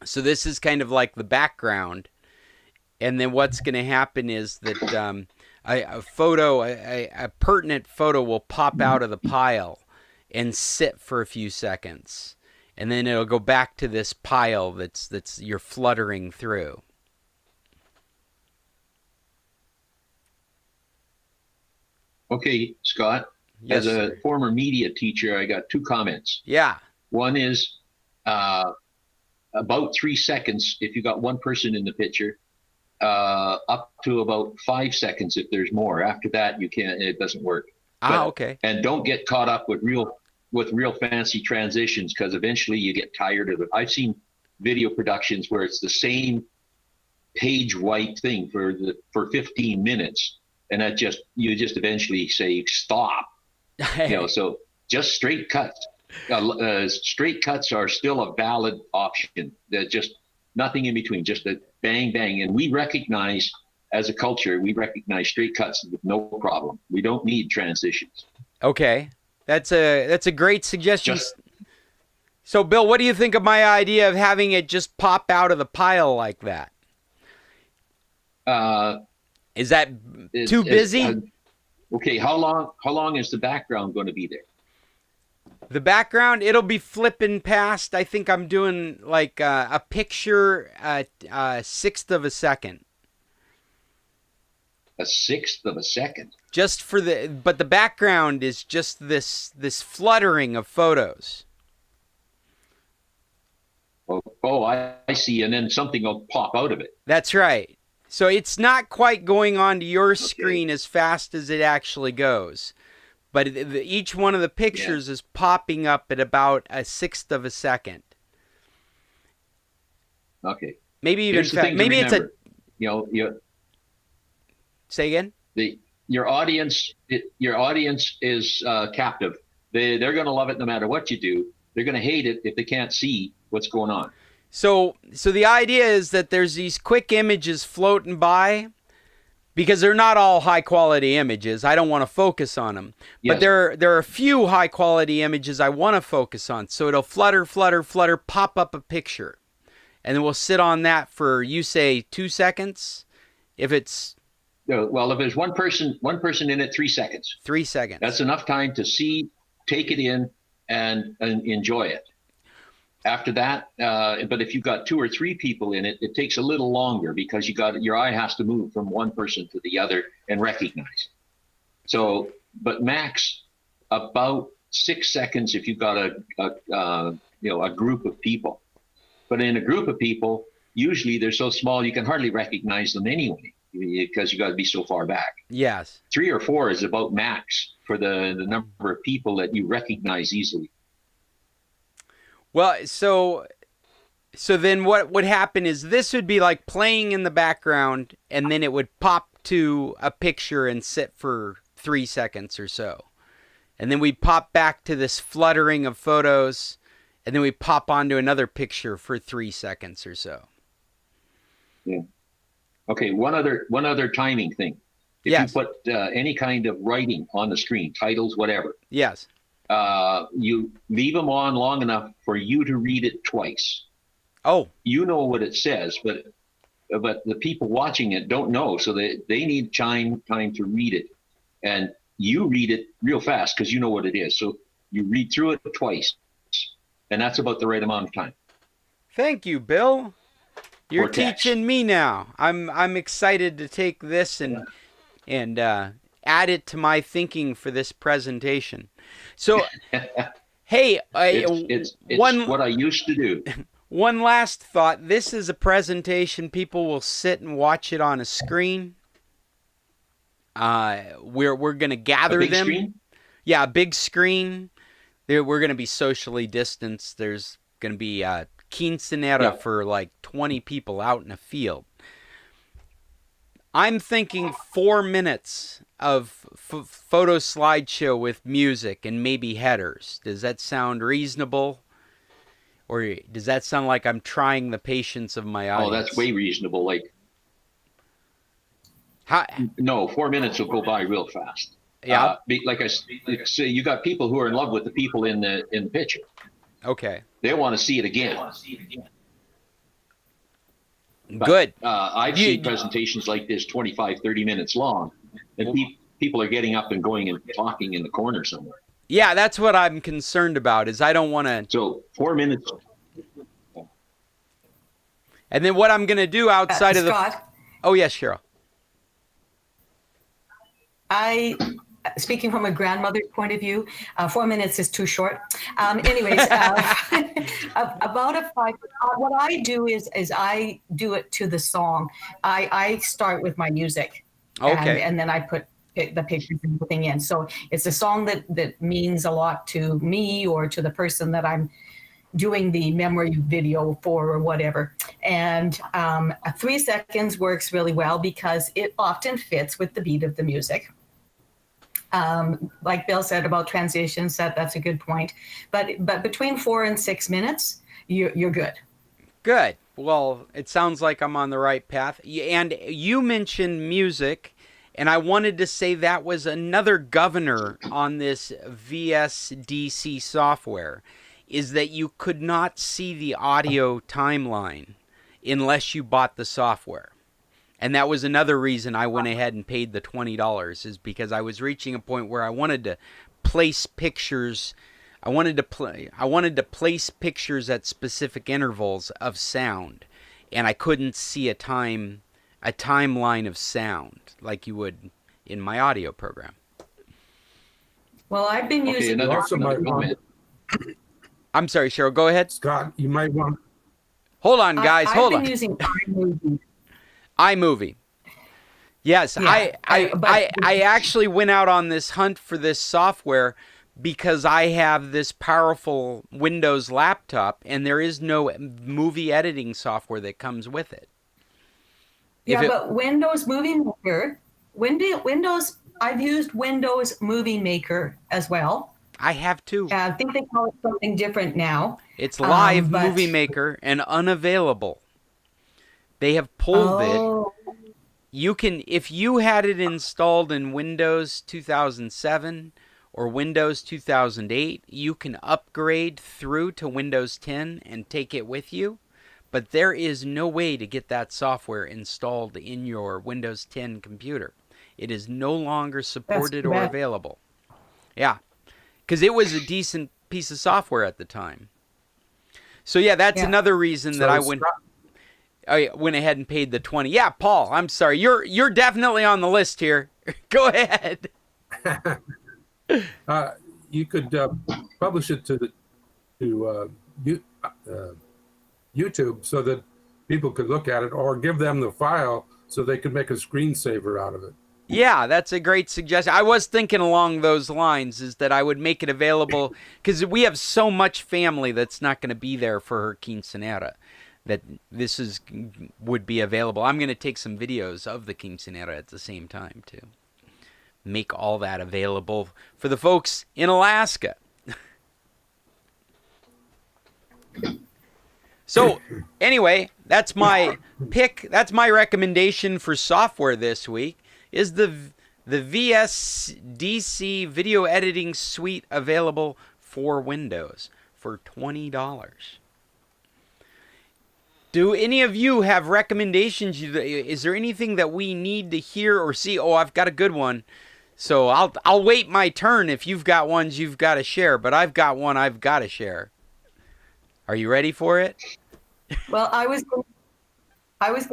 So this is kind of like the background. And then what's going to happen is that a pertinent photo will pop out of the pile and sit for a few seconds. and then it'll go back to this pile that's you're fluttering through. Okay, Scott, Yes, as a sir. former media teacher, I got 2 comments. Yeah. One is about 3 seconds if you got one person in the picture, up to about 5 seconds if there's more. After that, it doesn't work. Okay. And don't get caught up with real fancy transitions, because eventually you get tired of it. I've seen video productions where it's the same page wipe thing for 15 minutes, and you just eventually say stop. So just straight cuts. Straight cuts are still a valid option. They're just nothing in between, just a bang, bang. And we recognize, as a culture, straight cuts with no problem. We don't need transitions. Okay. That's a great suggestion. So, Bill, what do you think of my idea of having it just pop out of the pile like that? Is that too busy? Okay, how long is the background going to be there? The background, it'll be flipping past. I think I'm doing like a picture at 1/6 of a second. 1/6 of a second. Just for but the background is just this fluttering of photos. Oh, I see. And then something will pop out of it. That's right. So it's not quite going onto your screen as fast as it actually goes. But each one of the pictures is popping up at about 1/6 of a second. Okay. Maybe even fast. Maybe it's a. Say again. Your audience is captive. They're going to love it no matter what you do. They're going to hate it if they can't see what's going on. So the idea is that there's these quick images floating by, because they're not all high quality images. I don't want to focus on them. Yes. But there are a few high quality images I want to focus on. So it'll flutter, pop up a picture. And then we'll sit on that for, you say, 2 seconds? If it's... Well, if there's one person in it, 3 seconds. 3 seconds. That's enough time to see, take it in, and enjoy it. After that, but if you've got 2 or 3 people in it, it takes a little longer, because your eye has to move from one person to the other and recognize. So, but max about 6 seconds if you've got a group of people. But in a group of people, usually they're so small you can hardly recognize them anyway, because you got to be so far back. Yes. 3 or 4 is about max for the number of people that you recognize easily. Well, so then what would happen is this would be like playing in the background, and then it would pop to a picture and sit for 3 seconds or so. And then we pop back to this fluttering of photos, and then we pop onto another picture for 3 seconds or so. Yeah. Okay, one other timing thing. If Yes. you put any kind of writing on the screen, titles, whatever, Yes. you leave them on long enough for you to read it twice. Oh. You know what it says, but the people watching it don't know, so they need time to read it. And you read it real fast because you know what it is. So you read through it twice, and that's about the right amount of time. Thank you, Bill. You're Or text. teaching me now. I'm excited to take this and add it to my thinking for this presentation. So, hey, It's what I used to do. One last thought. This is a presentation. People will sit and watch it on a screen. We're going to gather A big them. screen? Yeah, a big screen. We're going to be socially distanced. There's going to be a quinceñera for like 20 people out in a field. I'm thinking 4 minutes of photo slideshow with music and maybe headers. Does that sound reasonable? Or does that sound like I'm trying the patience of my audience? Oh, that's way reasonable. No, 4 minutes will go by real fast. Yeah. Like I say, you got people who are in love with the people in the picture. Okay. They want to see it again. But, Good. I've seen presentations like this 25, 30 minutes long, and people are getting up and going and talking in the corner somewhere. Yeah, that's what I'm concerned about. Is I don't want to. So 4 minutes. And then what I'm going to do outside of the. Scott, Oh yes, Cheryl. Speaking from a grandmother's point of view, 4 minutes is too short. Anyways, about a 5. What I do is I do it to the song. I start with my music. Okay. And then I put the pictures and everything in. So it's a song that means a lot to me or to the person that I'm doing the memory video for or whatever. And 3 seconds works really well because it often fits with the beat of the music. Like Bill said about transitions, that's a good point. But between 4 and 6 minutes, you're good. Good. Well, it sounds like I'm on the right path. And you mentioned music, and I wanted to say that was another governor on this VSDC software, is that you could not see the audio timeline unless you bought the software. And that was another reason I went ahead and paid the $20, is because I was reaching a point where I wanted to place pictures. I wanted to place pictures at specific intervals of sound, and I couldn't see a timeline of sound like you would in my audio program. Well, I've been using. Another comment. I'm sorry, Cheryl. Go ahead. Scott, you might want. Hold on, guys. Hold on. I've been using iMovie. iMovie. Yes, Yeah, I actually went out on this hunt for this software because I have this powerful Windows laptop, and there is no movie editing software that comes with it. Yeah, but Windows Movie Maker, Windows. I've used Windows Movie Maker as well. I have too. I think they call it something different now. It's Live but- Movie Maker and unavailable. They have pulled it. You can, if you had it installed in Windows 2007 or Windows 2008, you can upgrade through to Windows 10 and take it with you. But there is no way to get that software installed in your Windows 10 computer. It is no longer supported or available. Yeah, because it was a decent piece of software at the time. So yeah, that's another reason that I went ahead and paid the $20. Yeah, Paul, I'm sorry. You're definitely on the list here. Go ahead. You could publish it to YouTube so that people could look at it, or give them the file so they could make a screensaver out of it. Yeah, that's a great suggestion. I was thinking along those lines, is that I would make it available, because we have so much family that's not going to be there for her quinceanera, that this would be available. I'm going to take some videos of the quinceanera at the same time, too. Make all that available for the folks in Alaska. So, anyway, that's my pick. That's my recommendation for software this week, is the VSDC Video Editing Suite, available for Windows for $20. Do any of you have recommendations? Is there anything that we need to hear or see? Oh, I've got a good one. So I'll wait my turn. If you've got ones you've got to share, but I've got one I've got to share. Are you ready for it? Well, I was going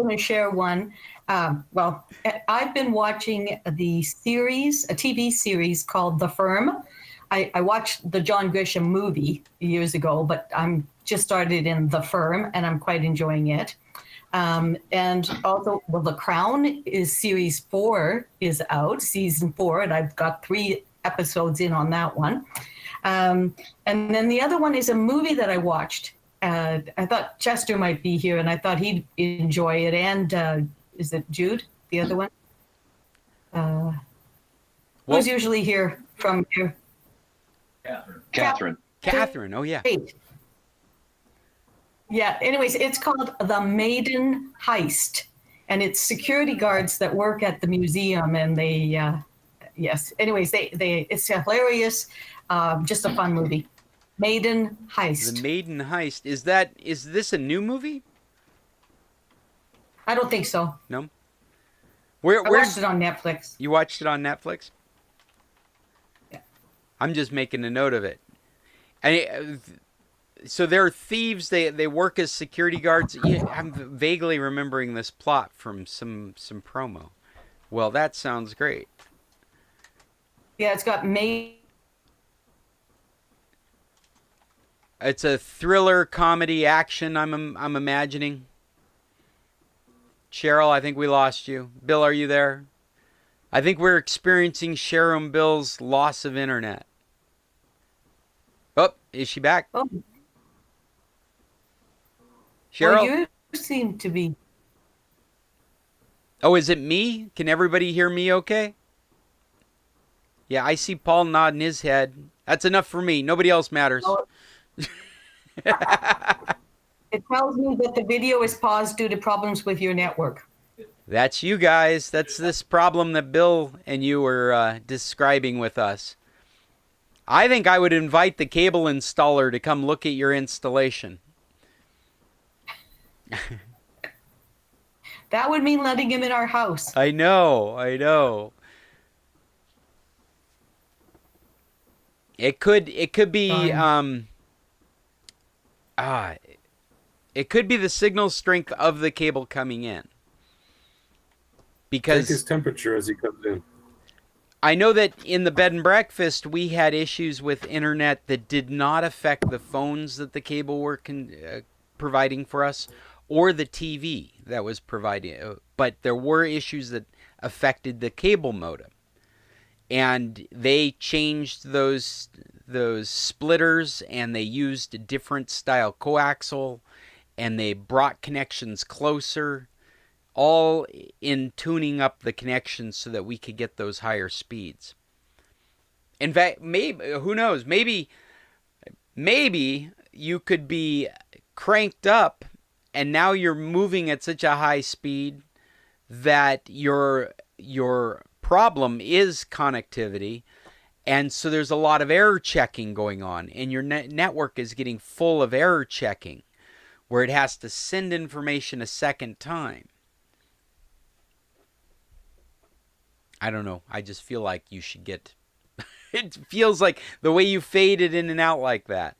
to share one. Well, I've been watching the series, a TV series called The Firm. I watched the John Grisham movie years ago, but I'm just started in The Firm, and I'm quite enjoying it. And also, well, The Crown is series 4 is out, season 4, and I've got 3 episodes in on that one. And then the other one is a movie that I watched. I thought Chester might be here, and I thought he'd enjoy it. And is it Jude, the other one? Who's usually here from here? Catherine. Oh, yeah. Great. Yeah, anyways, it's called The Maiden Heist, and it's security guards that work at the museum, and they, yes. Anyways, it's hilarious, just a fun movie. Maiden Heist. The Maiden Heist. Is this a new movie? I don't think so. No? I Where watched it on Netflix. You watched it on Netflix? Yeah. I'm just making a note of it. And so they're thieves. They work as security guards. Yeah, I'm vaguely remembering this plot from some promo. Well, that sounds great. Yeah, it's got It's a thriller, comedy, action. I'm imagining. Cheryl, I think we lost you. Bill, are you there? I think we're experiencing Cheryl and Bill's loss of internet. Oh, is she back? Oh. Cheryl? Well, you seem to be. Oh, is it me? Can everybody hear me okay? Yeah, I see Paul nodding his head. That's enough for me. Nobody else matters. Oh. It tells me that the video is paused due to problems with your network. That's you guys. That's this problem that Bill and you were describing with us. I think I would invite the cable installer to come look at your installation. That would mean letting him in our house. I know. It could be it could be the signal strength of the cable coming in. Because take his temperature as he comes in. I know that in the bed and breakfast we had issues with internet that did not affect the phones that the cable were providing for us, or the TV that was providing, but there were issues that affected the cable modem, and they changed those splitters, and they used a different style coaxial, and they brought connections closer, all in tuning up the connections so that we could get those higher speeds. In fact, maybe, who knows, maybe you could be cranked up and now you're moving at such a high speed that your problem is connectivity, and so there's a lot of error checking going on, and your network is getting full of error checking where it has to send information a second time. I don't know. I just feel like you should get... It feels like the way you faded in and out like that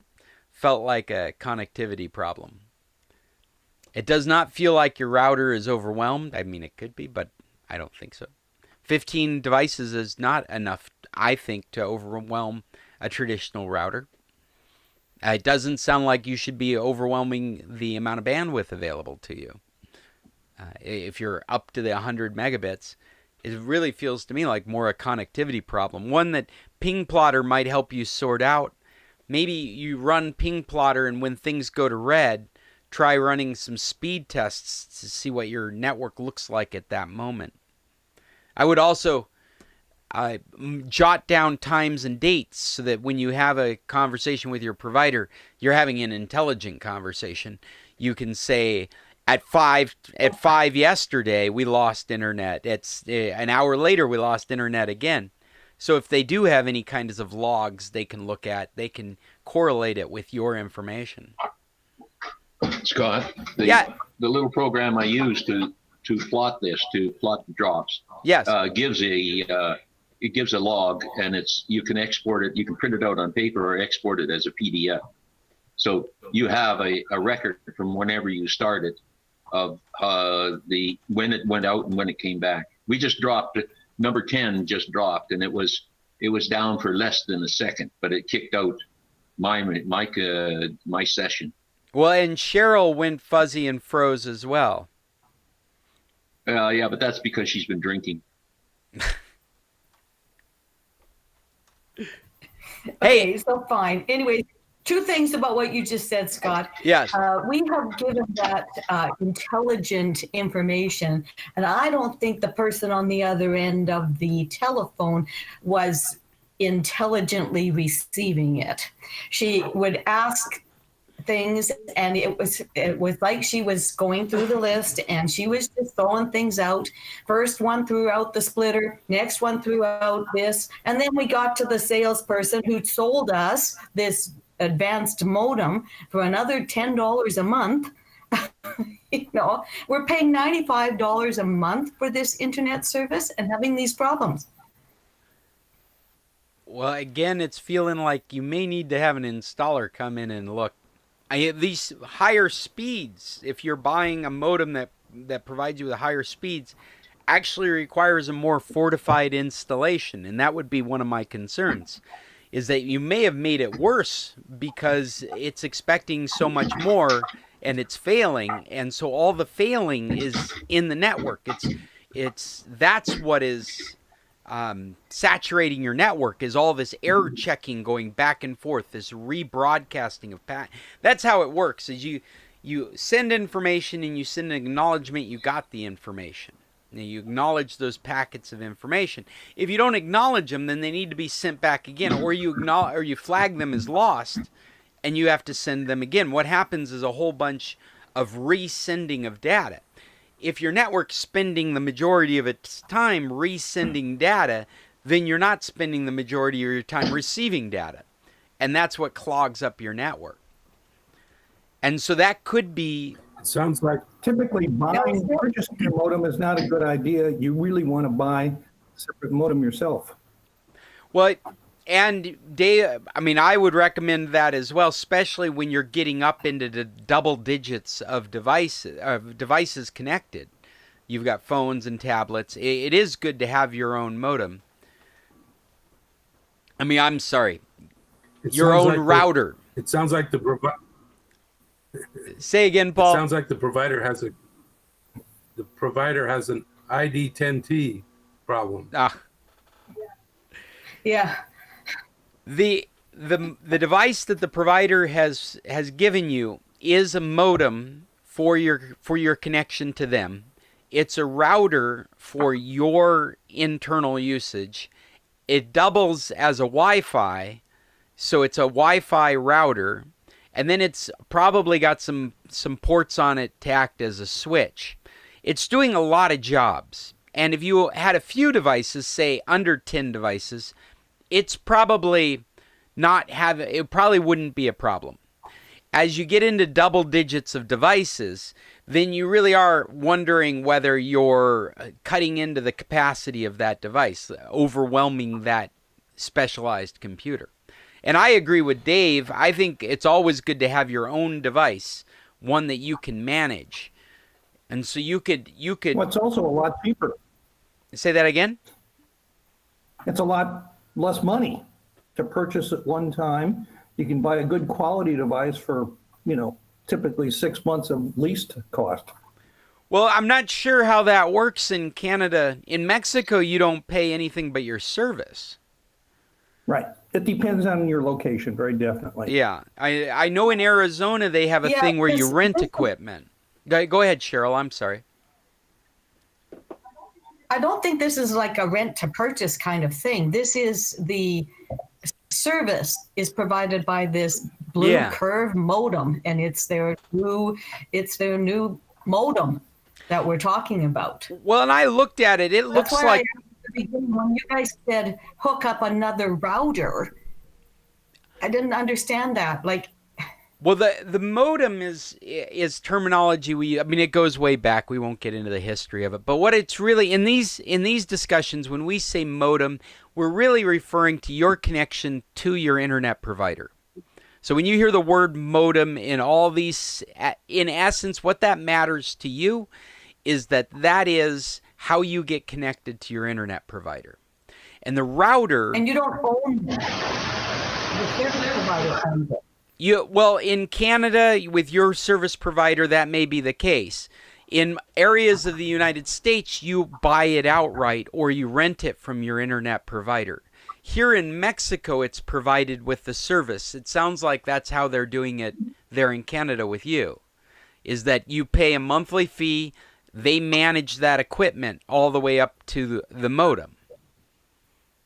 felt like a connectivity problem. It does not feel like your router is overwhelmed. I mean, it could be, but I don't think so. 15 devices is not enough, I think, to overwhelm a traditional router. It doesn't sound like you should be overwhelming the amount of bandwidth available to you. If you're up to the 100 megabits, it really feels to me like more a connectivity problem. One that Ping Plotter might help you sort out. Maybe you run Ping Plotter, and when things go to red, try running some speed tests to see what your network looks like at that moment. I would also jot down times and dates so that when you have a conversation with your provider, you're having an intelligent conversation. You can say, at 5 yesterday, we lost internet. It's an hour later, we lost internet again. So if they do have any kinds of logs they can look at, they can correlate it with your information. Scott, the little program I use to plot this, to plot the drops, yes, gives a log, and you can export it. You can print it out on paper or export it as a PDF. So you have a record from whenever you started of when it went out and when it came back. We just dropped it. Number 10 just dropped, and it was down for less than a second, but it kicked out my session. Well, and Cheryl went fuzzy and froze as well. Yeah, but that's because she's been drinking. Okay, so fine. Anyway, two things about what you just said, Scott. Yes. We have given that intelligent information, and I don't think the person on the other end of the telephone was intelligently receiving it. She would ask things, and it was like she was going through the list, and she was just throwing things out. First one threw out the splitter, next one threw out this, and then we got to the salesperson who sold us this advanced modem for another $10 a month. You know, we're paying $95 a month for this internet service and having these problems. Well, again, it's feeling like you may need to have an installer come in and look. These higher speeds, if you're buying a modem that provides you with higher speeds, actually requires a more fortified installation. And that would be one of my concerns, is that you may have made it worse because it's expecting so much more and it's failing. And so all the failing is in the network. That's what is saturating your network, is all this error checking going back and forth, this rebroadcasting of that's how it works. Is you send information and you send an acknowledgement you got the information. Now you acknowledge those packets of information. If you don't acknowledge them, then they need to be sent back again, or you flag them as lost and you have to send them again. What happens is a whole bunch of resending of data. If your network's spending the majority of its time resending data, then you're not spending the majority of your time receiving data. And that's what clogs up your network. And so that could be... It sounds like Typically, purchasing a modem is not a good idea. You really want to buy a separate modem yourself. Well, and Dave, I would recommend that as well, especially when you're getting up into the double digits of devices connected. You've got phones and tablets. It is good to have your own modem. I'm sorry, your own router. It sounds like the provider. Say again, Paul. It sounds like the provider has an ID10T problem. Yeah. The device that the provider has given you is a modem for your connection to them. It's a router for your internal usage. It doubles as a Wi-Fi, so it's a Wi-Fi router, and then it's probably got some ports on it to act as a switch. It's doing a lot of jobs, and if you had a few devices, say under 10 devices, it's probably it probably wouldn't be a problem. As you get into double digits of devices, then you really are wondering whether you're cutting into the capacity of that device, overwhelming that specialized computer. And I agree with Dave. I think it's always good to have your own device, one that you can manage. And so you could. Well, it's also a lot cheaper. Say that again? It's a lot less money to purchase at one time. You can buy a good quality device for, typically 6 months of lease cost. Well, I'm not sure how that works in Canada. In Mexico, you don't pay anything but your service. Right. It depends on your location, very definitely. Yeah. I know in Arizona they have a thing where you rent equipment. Go ahead, Cheryl. I'm sorry. I don't think this is like a rent to purchase kind of thing. This is the service is provided by this blue curve modem, and it's their new modem that we're talking about. Well, and I looked at it. It looks like when you guys said hook up another router, I didn't understand that. Well, the modem is terminology it goes way back. We won't get into the history of it. But what it's really in these discussions, when we say modem, we're really referring to your connection to your internet provider. So when you hear the word modem in all these, in essence, what that matters to you is that is how you get connected to your internet provider. And the router... And you don't own that. The service provider owns it. Well, in Canada, with your service provider, that may be the case. In areas of the United States, you buy it outright or you rent it from your internet provider. Here in Mexico, it's provided with the service. It sounds like that's how they're doing it there in Canada with you, is that you pay a monthly fee, they manage that equipment all the way up to the modem.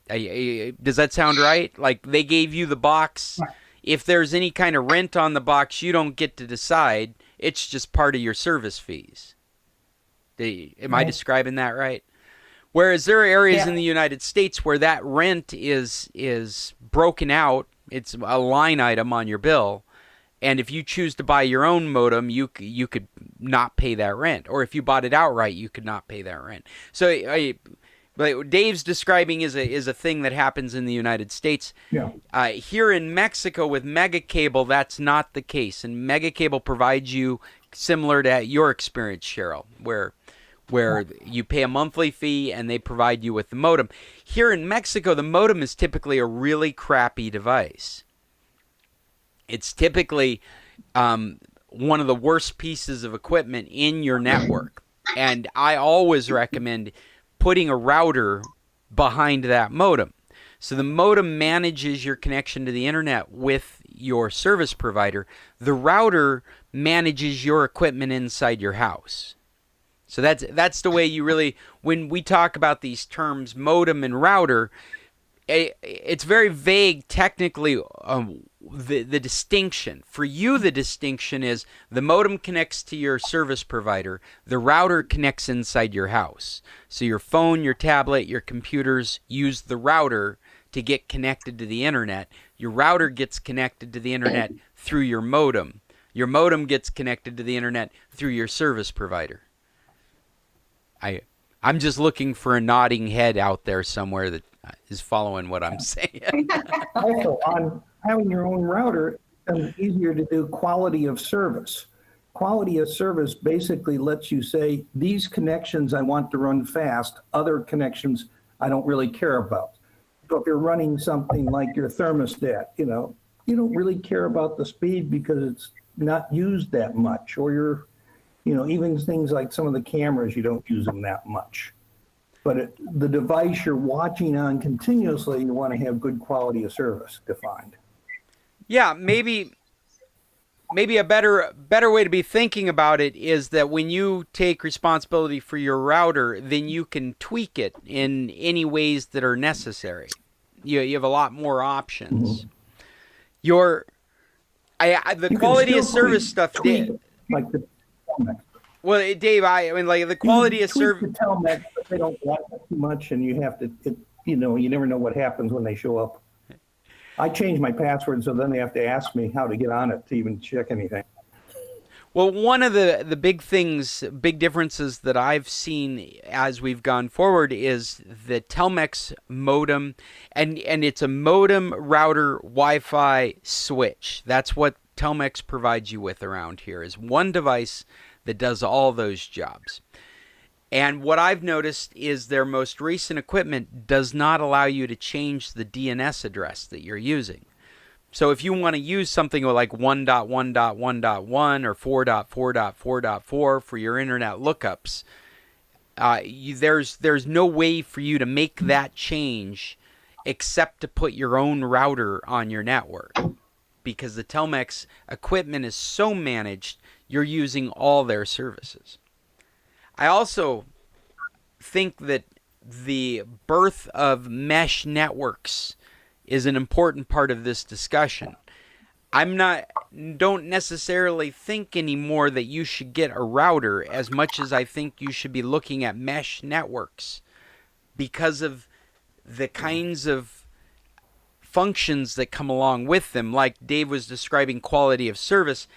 Does that sound right? Like they gave you the box. If there's any kind of rent on the box, you don't get to decide. It's just part of your service fees. Am I describing that right? Whereas there are areas in the United States where that rent is broken out. It's a line item on your bill. And if you choose to buy your own modem, you could not pay that rent. Or if you bought it outright, you could not pay that rent. So like what Dave's describing is a thing that happens in the United States. Yeah. Here in Mexico with Megacable, that's not the case. And Megacable provides you, similar to your experience, Cheryl, where you pay a monthly fee and they provide you with the modem. Here in Mexico, the modem is typically a really crappy device. It's typically one of the worst pieces of equipment in your network. And I always recommend putting a router behind that modem. So the modem manages your connection to the internet with your service provider. The router manages your equipment inside your house. So that's the way you really, when we talk about these terms, modem and router, it's very vague technically. The distinction for you, the distinction is the modem connects to your service provider, the router connects inside your house. So your phone, your tablet, your computers use the router to get connected to the internet. Your router gets connected to the internet through your modem. Your modem gets connected to the internet through your service provider. I'm just looking for a nodding head out there somewhere that is following what I'm saying. Also, on having your own router, it's easier to do quality of service. Quality of service basically lets you say, these connections I want to run fast, other connections I don't really care about. So if you're running something like your thermostat, you don't really care about the speed because it's not used that much, or even things like some of the cameras, you don't use them that much. But the device you're watching on continuously, you want to have good quality of service defined. Yeah, maybe a better way to be thinking about it is that when you take responsibility for your router, then you can tweak it in any ways that are necessary. You have a lot more options. Mm-hmm. The quality of service stuff did. Like the Telmex. Well, Dave, I mean, like the quality of service. The Telmex, but they don't like it too much, and you have to, you never know what happens when they show up. I change my password, so then they have to ask me how to get on it to even check anything. Well, one of the big differences that I've seen as we've gone forward is the Telmex modem, and it's a modem, router, Wi-Fi switch. That's what Telmex provides you with around here, is one device that does all those jobs. And what I've noticed is their most recent equipment does not allow you to change the DNS address that you're using. So if you want to use something like 1.1.1.1 or 4.4.4.4 for your internet lookups, there's no way for you to make that change except to put your own router on your network, because the Telmex equipment is so managed, you're using all their services. I also think that the birth of mesh networks is an important part of this discussion. Don't necessarily think anymore that you should get a router as much as I think you should be looking at mesh networks, because of the kinds of functions that come along with them, like Dave was describing quality of service.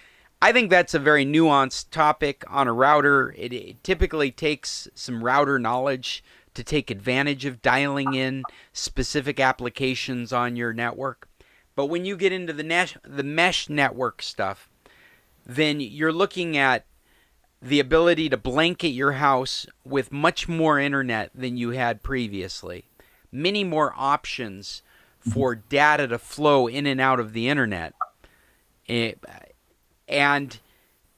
I think that's a very nuanced topic on a router. It typically takes some router knowledge to take advantage of dialing in specific applications on your network. But when you get into the mesh network stuff, then you're looking at the ability to blanket your house with much more internet than you had previously. Many more options for data to flow in and out of the internet. And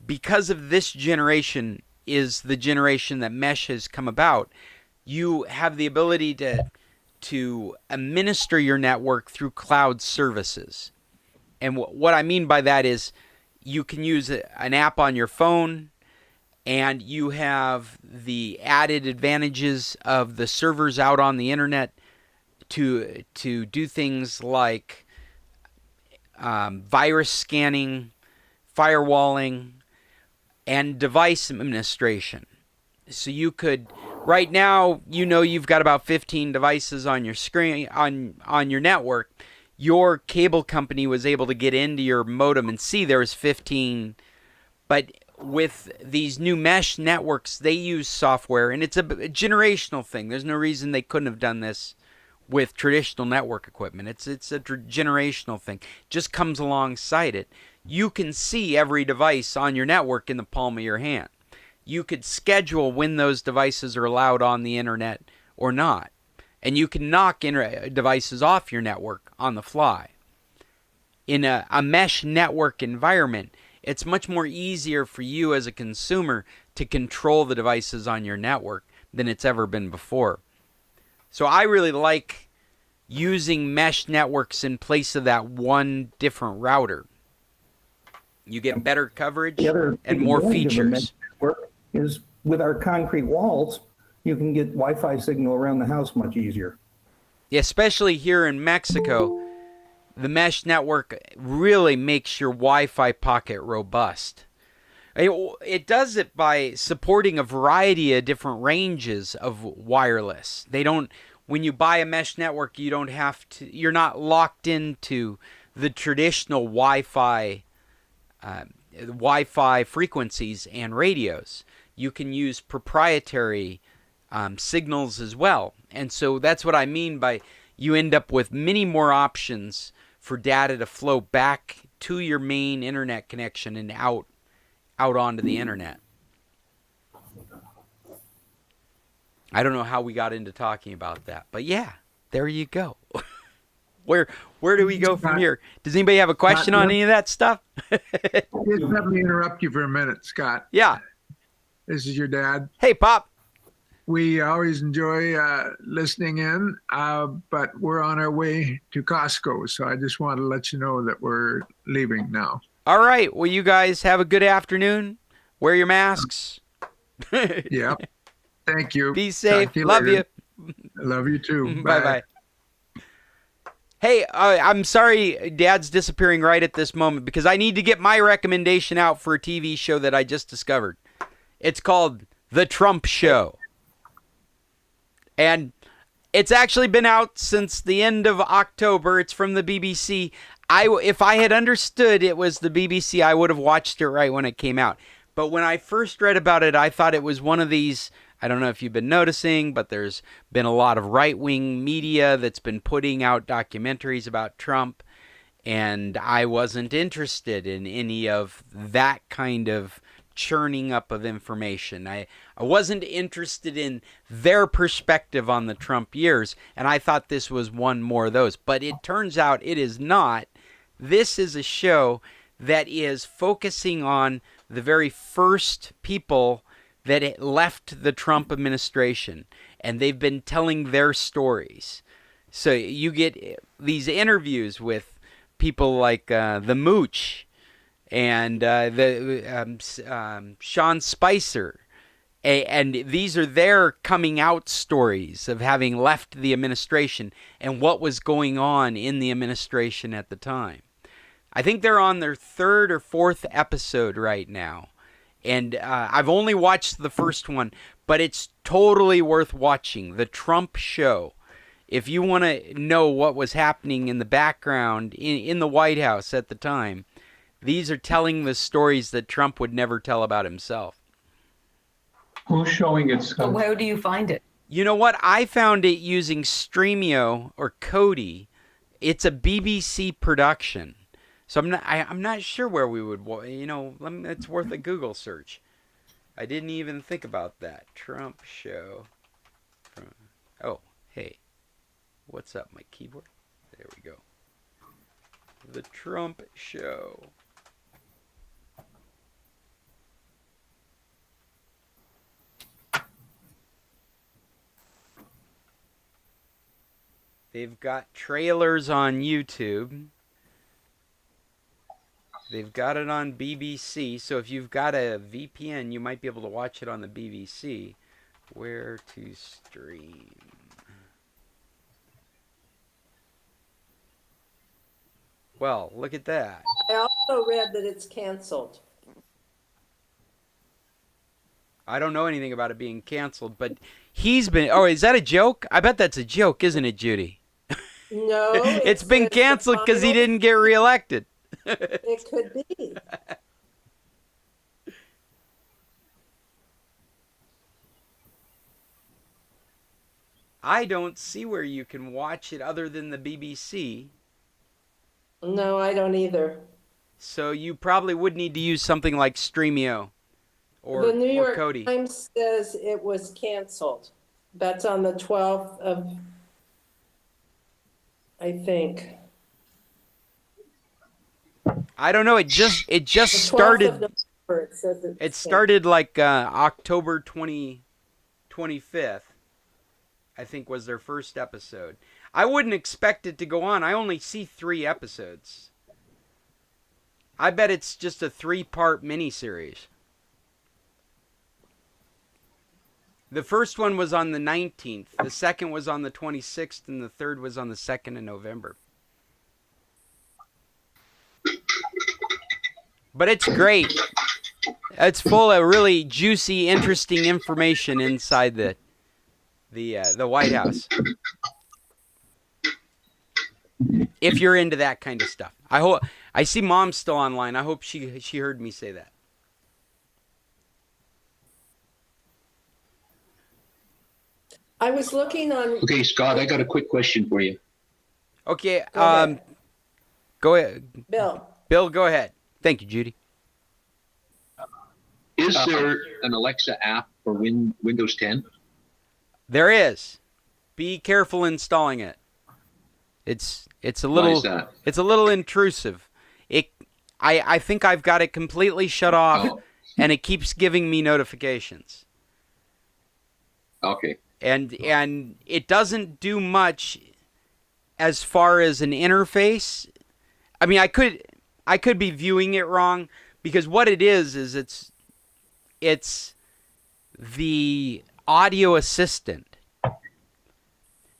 because of this generation is the generation that mesh has come about, you have the ability to administer your network through cloud services. And what I mean by that is you can use an app on your phone, and you have the added advantages of the servers out on the internet to do things like virus scanning, firewalling, and device administration. So you could, right now, you've got about 15 devices on your screen, on your network. Your cable company was able to get into your modem and see there was 15. But with these new mesh networks, they use software, and it's a generational thing. There's no reason they couldn't have done this with traditional network equipment. It's a generational thing. Just comes alongside it. You can see every device on your network in the palm of your hand. You could schedule when those devices are allowed on the internet or not. And you can knock devices off your network on the fly. In a mesh network environment, it's much more easier for you as a consumer to control the devices on your network than it's ever been before. So I really like using mesh networks in place of that one different router. You get better coverage and more features. Is with our concrete walls, you can get Wi-Fi signal around the house much easier. Yeah, especially here in Mexico, the mesh network really makes your Wi-Fi pocket robust. It does it by supporting a variety of different ranges of wireless. When you buy a mesh network, you're not locked into the traditional Wi-Fi frequencies and radios. You can use proprietary signals as well. And so that's what I mean by you end up with many more options for data to flow back to your main internet connection and out onto the internet. I don't know how we got into talking about that, but yeah, there you go. Where do we go from here? Does anybody have a question on any of that stuff? Just let me interrupt you for a minute, Scott. Yeah. This is your dad. Hey, Pop. We always enjoy listening in, but we're on our way to Costco, so I just want to let you know that we're leaving now. All right. Well, you guys have a good afternoon. Wear your masks. Yep. Thank you. Be safe. You Love later. you. Love you too. Bye-bye. Hey, I'm sorry Dad's disappearing right at this moment because I need to get my recommendation out for a TV show that I just discovered. It's called The Trump Show. And it's actually been out since the end of October. It's from the BBC. If I had understood it was the BBC, I would have watched it right when it came out. But when I first read about it, I thought it was one of these, I don't know if you've been noticing, but there's been a lot of right-wing media that's been putting out documentaries about Trump. And I wasn't interested in any of that kind of churning up of information. I wasn't interested in their perspective on the Trump years, and I thought this was one more of those. But it turns out it is not. This is a show that is focusing on the very first people that left the Trump administration, and they've been telling their stories. So you get these interviews with people like the Mooch, and Sean Spicer, and these are their coming out stories of having left the administration and what was going on in the administration at the time. I think they're on their third or fourth episode right now, and I've only watched the first one, but it's totally worth watching. The Trump Show. If you want to know what was happening in the background in the White House at the time, these are telling the stories that Trump would never tell about himself. Who's showing it, Scott? Where do you find it? You know what? I found it using Streamio or Kodi. It's a BBC production. So I'm not sure where we would, it's worth a Google search. I didn't even think about that. Trump Show. Oh, hey. What's up, my keyboard? There we go. The Trump Show. They've got trailers on YouTube. They've got it on BBC. So if you've got a VPN, you might be able to watch it on the BBC. Where to stream? Well, look at that. I also read that it's canceled. I don't know anything about it being canceled, but he's been... Oh, is that a joke? I bet that's a joke, isn't it, Judy? No. It's been canceled because he didn't get reelected. It could be. I don't see where you can watch it other than the BBC. No, I don't either. So you probably would need to use something like Streamio or The New York Kodi. Times says it was canceled. That's on the 12th of, I think. I don't know. It just The 12th of started. November, it says it's It started like October 25th, I think was their first episode. I wouldn't expect it to go on. I only see 3 episodes. I bet it's just a 3-part miniseries. The first one was on the 19th, the second was on the 26th, and the third was on the 2nd of November. But it's great. It's full of really juicy, interesting information inside the White House. If you're into that kind of stuff. I see Mom's still online. I hope she heard me say that. I was looking on. Okay, Scott, I got a quick question for you. Okay, Go ahead. go ahead. Bill. Bill, go ahead. Thank you, Judy. Is there an Alexa app for Windows 10? There is. Be careful installing it. It's a Why little is that? it's a little intrusive. I think I've got it completely shut off, Oh. and it keeps giving me notifications. Okay. And it doesn't do much as far as an interface. I mean, I could be viewing it wrong, because what it is it's the audio assistant.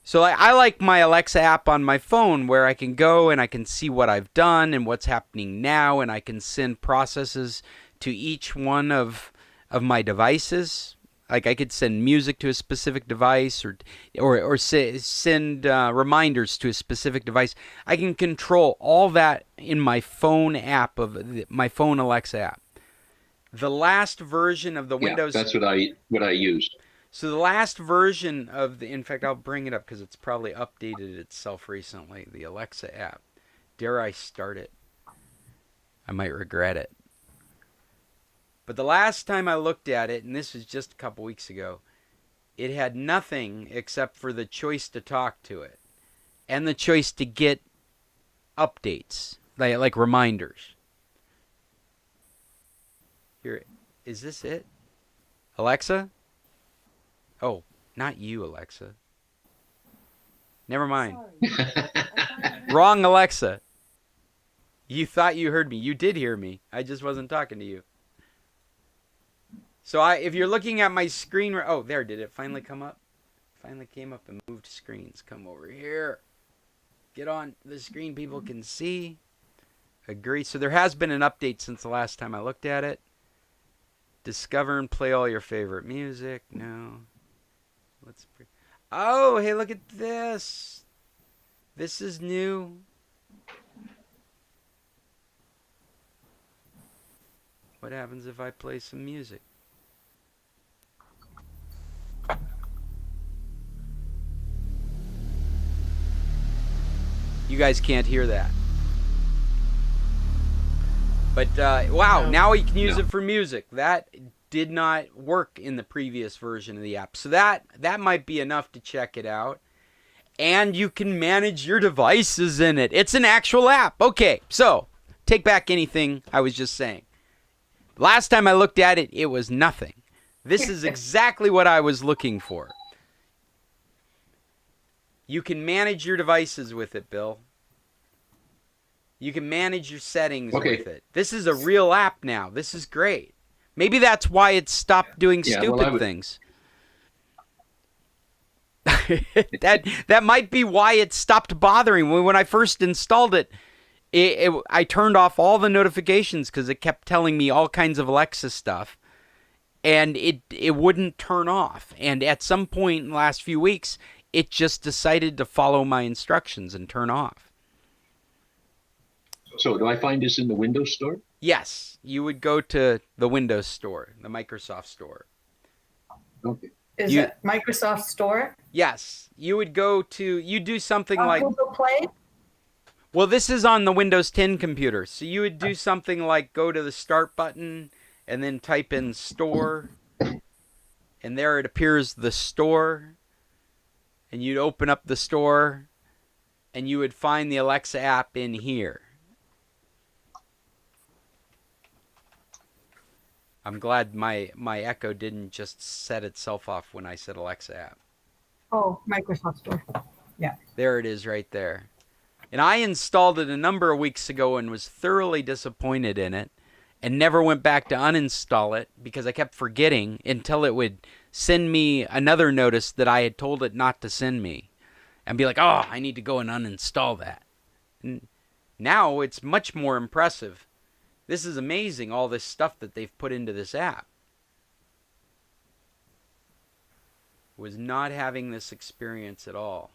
So I like my Alexa app on my phone, where I can go and I can see what I've done and what's happening now, and I can send processes to each one of my devices. Like I could send music to a specific device, or send reminders to a specific device. I can control all that in my phone app my phone Alexa app. The last version of the Windows. Yeah, that's what I used. So the last version of in fact, I'll bring it up because it's probably updated itself recently. The Alexa app. Dare I start it? I might regret it. But the last time I looked at it, and this was just a couple weeks ago, it had nothing except for the choice to talk to it and the choice to get updates, like reminders. Here, is this it? Alexa? Oh, not you, Alexa. Never mind. Wrong Alexa. You thought you heard me. You did hear me. I just wasn't talking to you. So if you're looking at my screen, oh, there, did it finally come up? Finally came up and moved screens. Come over here. Get on the screen people can see. Agree. So there has been an update since the last time I looked at it. Discover and play all your favorite music. No. Oh, hey, look at this. This is new. What happens if I play some music? You guys can't hear that. But, wow, now you can use it for music. That did not work in the previous version of the app. So that might be enough to check it out. And you can manage your devices in it. It's an actual app. Okay, so take back anything I was just saying. Last time I looked at it, it was nothing. This is exactly what I was looking for. You can manage your devices with it, Bill. You can manage your settings with it. This is a real app now. This is great. Maybe that's why it stopped doing stupid things. That might be why it stopped bothering me. When I first installed it, I turned off all the notifications because it kept telling me all kinds of Alexa stuff, and it wouldn't turn off. And at some point in the last few weeks, it just decided to follow my instructions and turn off. So do I find this in the Windows Store? Yes, you would go to the Windows Store, the Microsoft Store. Okay. Is it Microsoft Store? Yes, you would go to, you do something like, Google Play? well, this is on the Windows 10 computer. So you would do something like go to the start button and then type in store. And there it appears the store. And you'd open up the store and you would find the Alexa app in here. I'm glad my Echo didn't just set itself off when I said Alexa app. Oh, Microsoft Store. Yeah. There it is right there. And I installed it a number of weeks ago and was thoroughly disappointed in it and never went back to uninstall it because I kept forgetting until it would send me another notice that I had told it not to send me and be like, oh, I need to go and uninstall that. And now it's much more impressive. This is amazing, all this stuff that they've put into this app. Was not having this experience at all.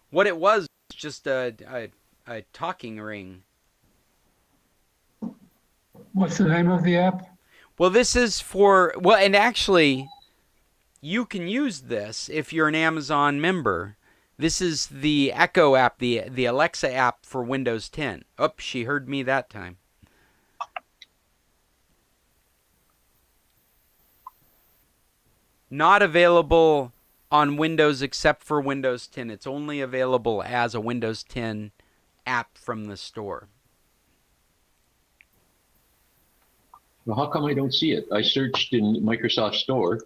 What it was just a talking ring. What's the name of the app? Well, this is for, well, and actually, you can use this if you're an Amazon member. This is the Echo app, the Alexa app for Windows 10. Oh, she heard me that time. Not available on Windows except for Windows 10. It's only available as a Windows 10 app from the store. Well, how come I don't see it? I searched in Microsoft Store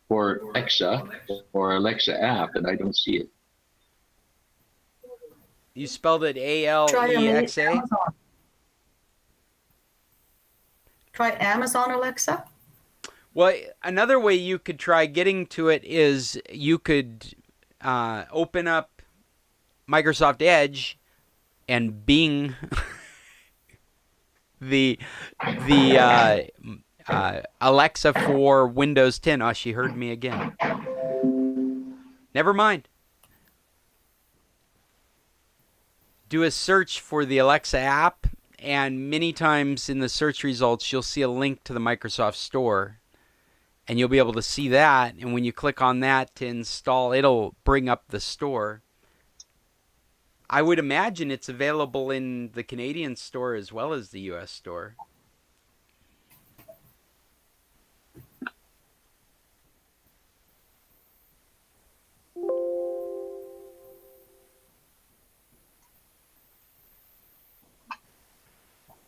for Alexa or Alexa app, and I don't see it. You spelled it A-L-E-X-A? Try Amazon Alexa. Well, another way you could try getting to it is you could open up Microsoft Edge and Bing the Alexa for Windows 10. Oh, she heard me again. Never mind. Do a search for the Alexa app, and many times in the search results, you'll see a link to the Microsoft Store. And you'll be able to see that, and when you click on that to install, it'll bring up the store. I would imagine it's available in the Canadian store as well as the US store.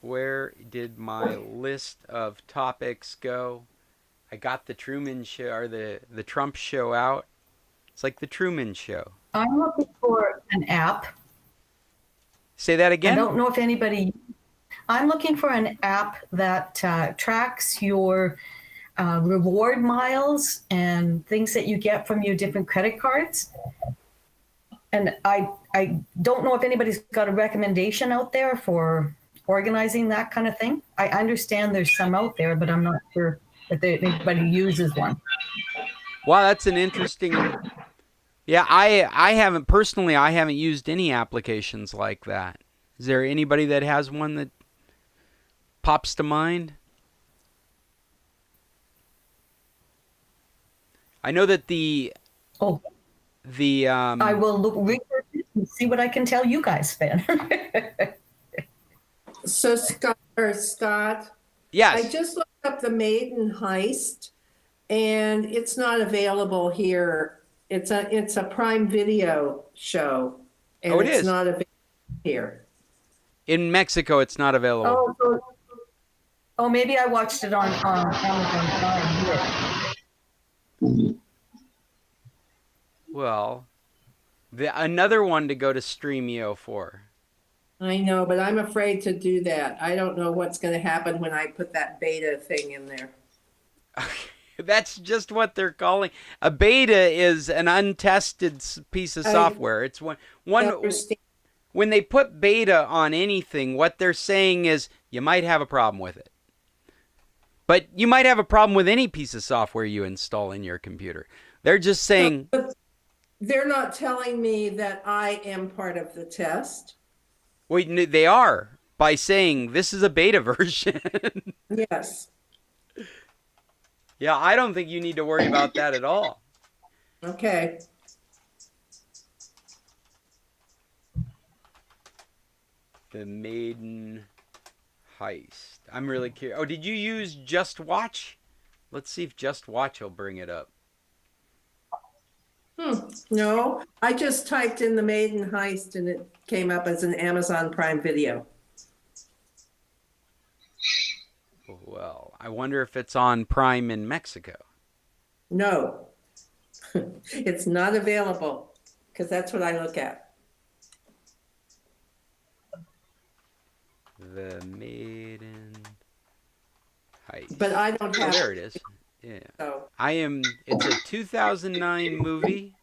Where did my list of topics go? I got the Truman Show, or the Trump Show out. It's like the Truman Show. I'm looking for an app. Say that again? I don't know if anybody... I'm looking for an app that tracks your reward miles and things that you get from your different credit cards. And I don't know if anybody's got a recommendation out there for organizing that kind of thing. I understand there's some out there, but I'm not sure if anybody uses one. Wow, that's an interesting... Yeah, I haven't used any applications like that. Is there anybody that has one that pops to mind? I know that I will look research it and see what I can tell you guys then. So Scott, yes. I just looked up the Maiden Heist, and it's not available here. It's a Prime Video show, and it's not available here. In Mexico, it's not available. Oh, maybe I watched it on Amazon Prime. Well, another one to go to Streamio for. I know, but I'm afraid to do that. I don't know what's going to happen when I put that beta thing in there. That's just what they're calling. A beta is an untested piece of software. It's one when they put beta on anything, what they're saying is you might have a problem with it. But you might have a problem with any piece of software you install in your computer. They're just saying... But they're not telling me that I am part of the test. Wait, they are, by saying this is a beta version. Yes. Yeah, I don't think you need to worry about that at all. Okay. The Maiden Heist. I'm really curious. Oh, did you use Just Watch? Let's see if Just Watch will bring it up. No, I just typed in the Maiden Heist and it came up as an Amazon Prime video. Well, I wonder if it's on Prime in Mexico. No, it's not available because that's what I look at. The Maiden Heist. But I don't have. Oh, there it is. Yeah. So. It's a 2009 movie,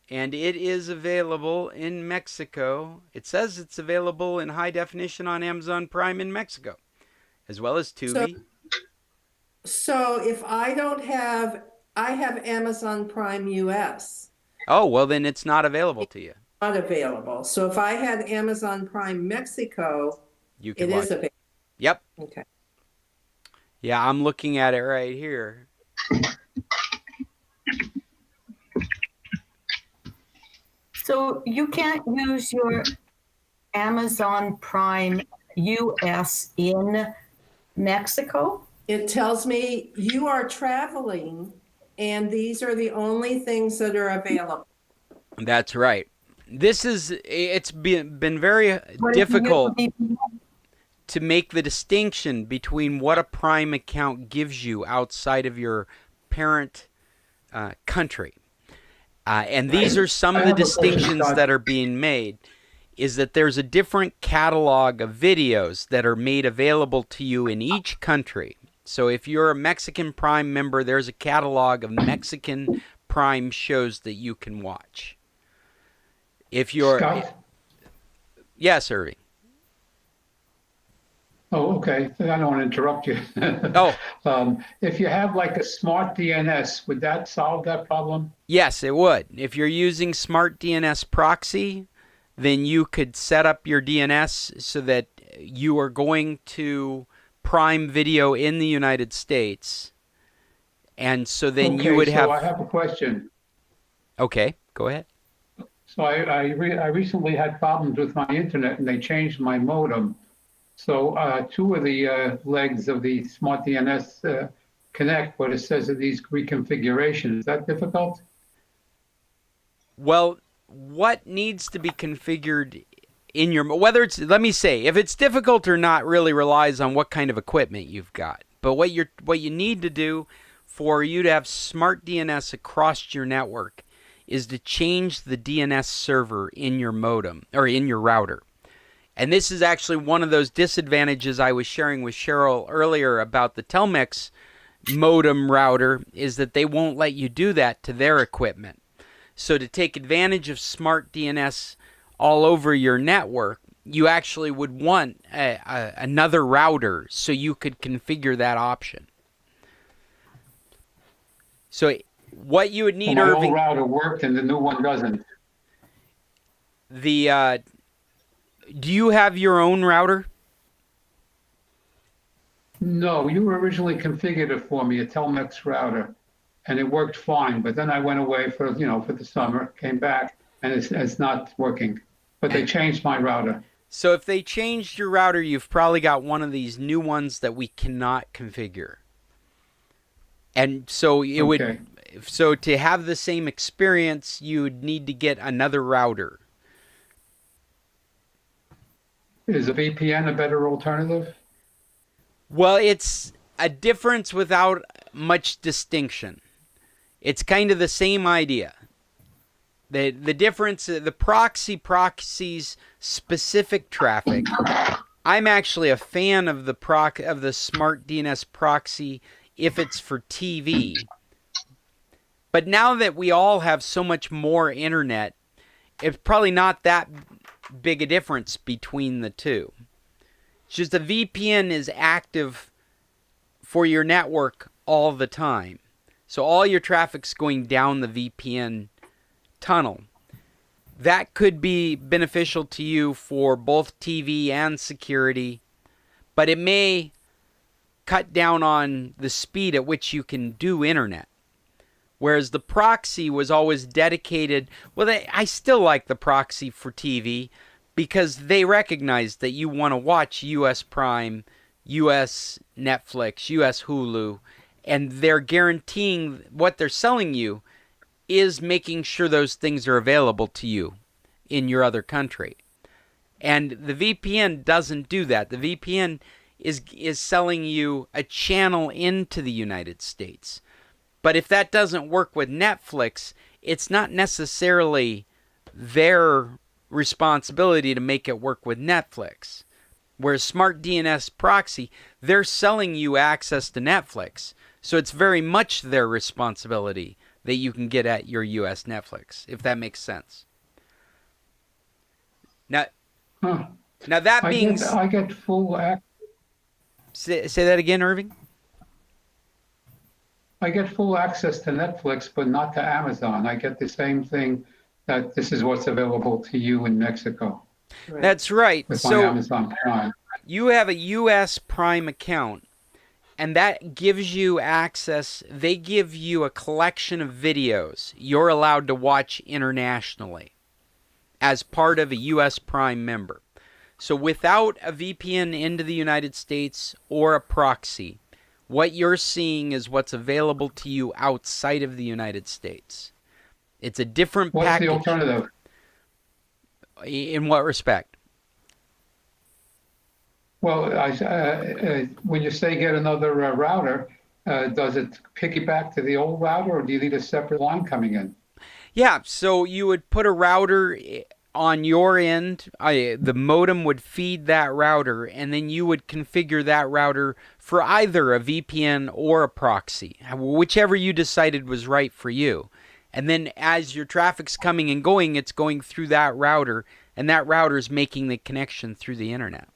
and it is available in Mexico. It says it's available in high definition on Amazon Prime in Mexico, as well as Tubi. So if I don't have, I have Amazon Prime US. Oh, well, then it's not available to you. Not available. So if I had Amazon Prime Mexico, You can it watch is available. Yep. Okay. Yeah, I'm looking at it right here. So you can't use your Amazon Prime US in Mexico? It tells me you are traveling and these are the only things that are available. That's right. It's been very difficult to make the distinction between what a Prime account gives you outside of your parent country. And these are some of the distinctions that are being made, is that there's a different catalog of videos that are made available to you in each country. So if you're a Mexican Prime member, there's a catalog of Mexican Prime shows that you can watch. If you're... Scott? Yes, Irving. Oh, okay. I don't want to interrupt you. Oh. If you have like a smart DNS, would that solve that problem? Yes, it would. If you're using Smart DNS Proxy, then you could set up your DNS so that you are going to Prime Video in the United States. And so then you would have... So I have a question. Okay, go ahead. So I recently had problems with my internet and they changed my modem. So two of the legs of the Smart DNS connect, but it says that these reconfigurations. Is that difficult? Well, what needs to be configured in your... Whether it's... Let me say, if it's difficult or not really relies on what kind of equipment you've got. But what you need to do for you to have Smart DNS across your network is to change the DNS server in your modem, or in your router. And this is actually one of those disadvantages I was sharing with Cheryl earlier about the Telmex modem router, is that they won't let you do that to their equipment. So to take advantage of Smart DNS all over your network, you actually would want another router so you could configure that option. So what you would need, My Irving... old router worked and the new one doesn't. Do you have your own router? No, you originally configured it for me, a Telmex router, and it worked fine. But then I went away for the summer, came back, and it's not working. But they changed my router. So if they changed your router, you've probably got one of these new ones that we cannot configure. And so it would... So to have the same experience, you'd need to get another router. Is a VPN a better alternative? Well, it's a difference without much distinction. It's kind of the same idea. The difference, the proxies specific traffic. I'm actually a fan of the Smart DNS proxy if it's for TV. But now that we all have so much more internet, it's probably not that big a difference between the two. It's just the VPN is active for your network all the time. So all your traffic's going down the VPN tunnel. That could be beneficial to you for both TV and security, but it may cut down on the speed at which you can do internet. Whereas the proxy was always dedicated. Well, I still like the proxy for TV because they recognize that you want to watch U.S. Prime, U.S. Netflix, U.S. Hulu, and they're guaranteeing what they're selling you is making sure those things are available to you in your other country. And the VPN doesn't do that. The VPN is selling you a channel into the United States. But if that doesn't work with Netflix, it's not necessarily their responsibility to make it work with Netflix. Whereas Smart DNS Proxy, they're selling you access to Netflix. So it's very much their responsibility that you can get at your US Netflix, if that makes sense. Now that being... I get full access. Say that again, Irving? I get full access to Netflix, but not to Amazon. I get the same thing that this is what's available to you in Mexico. Right. That's right. With So my Amazon Prime. you have a U.S. Prime account, and that gives you access. They give you a collection of videos you're allowed to watch internationally as part of a U.S. Prime member. So without a VPN into the United States or a proxy, what you're seeing is what's available to you outside of the United States. It's a different package. What's the alternative? In what respect? Well, when you say get another router, does it piggyback to the old router, or do you need a separate line coming in? Yeah, so you would put a router on your end. The modem would feed that router, and then you would configure that router for either a VPN or a proxy, whichever you decided was right for you. And then as your traffic's coming and going, it's going through that router, and that router's making the connection through the internet.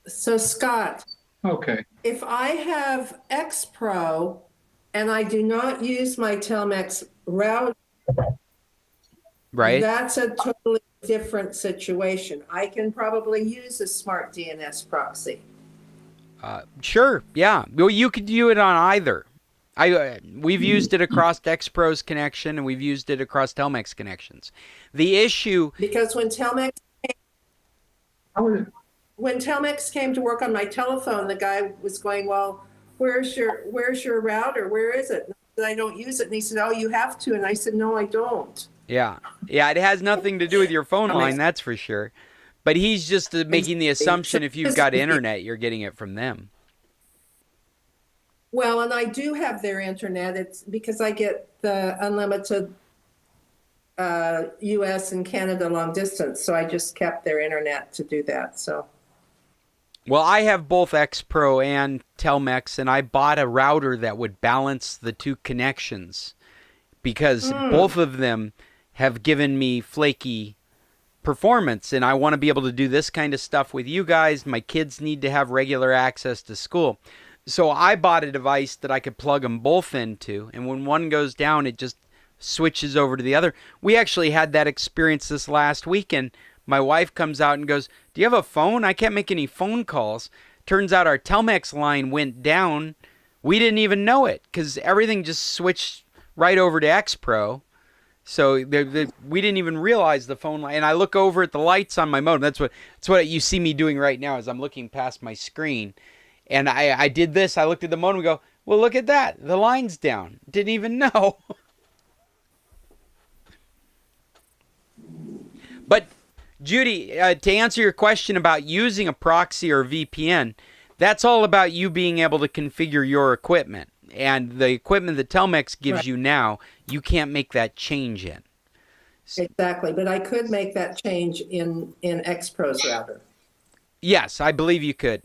So Scott, Okay. if I have X Pro and I do not use my Telmex router, Right? that's a totally different situation. I can probably use a smart DNS proxy. Sure, yeah. Well, you could do it on either. We've used it across X-Pro's connection, and we've used it across Telmex connections. The issue... Because when Telmex came to work on my telephone, the guy was going, well, where's your router? Where is it? And I said, I don't use it. And he said, oh, you have to. And I said, no, I don't. Yeah, it has nothing to do with your phone line, that's for sure. But he's just making the assumption if you've got internet, you're getting it from them. Well, and I do have their internet. It's because I get the unlimited U.S. and Canada long distance. So I just kept their internet to do that. So. Well, I have both X-Pro and Telmex, and I bought a router that would balance the two connections because both of them have given me flaky performance, and I want to be able to do this kind of stuff with you guys. My kids need to have regular access to school. So I bought a device that I could plug them both into, and when one goes down, it just switches over to the other. We actually had that experience this last weekend. My wife comes out and goes, do you have a phone? I can't make any phone calls. Turns out our Telmex line went down. We didn't even know it because everything just switched right over to X-Pro. So we didn't even realize the phone line. And I look over at the lights on my modem. That's what you see me doing right now as I'm looking past my screen. And I did this. I looked at the modem and go, well, look at that. The line's down. Didn't even know. But, Judy, to answer your question about using a proxy or VPN, that's all about you being able to configure your equipment. And the equipment that Telmex gives you now, you can't make that change in. Exactly. But I could make that change in X-Pro's router. Yes, I believe you could.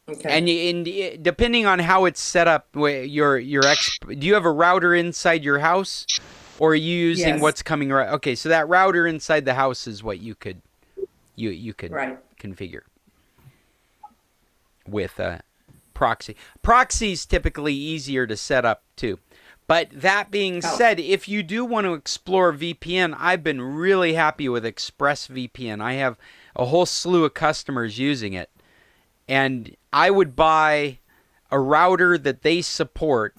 Okay. And depending on how it's set up, do you have a router inside your house, or are you using what's coming right? Okay, so that router inside the house is what you could configure with a proxy. Proxy's typically easier to set up too. But that being said, if you do want to explore VPN, I've been really happy with ExpressVPN. I have a whole slew of customers using it. And I would buy a router that they support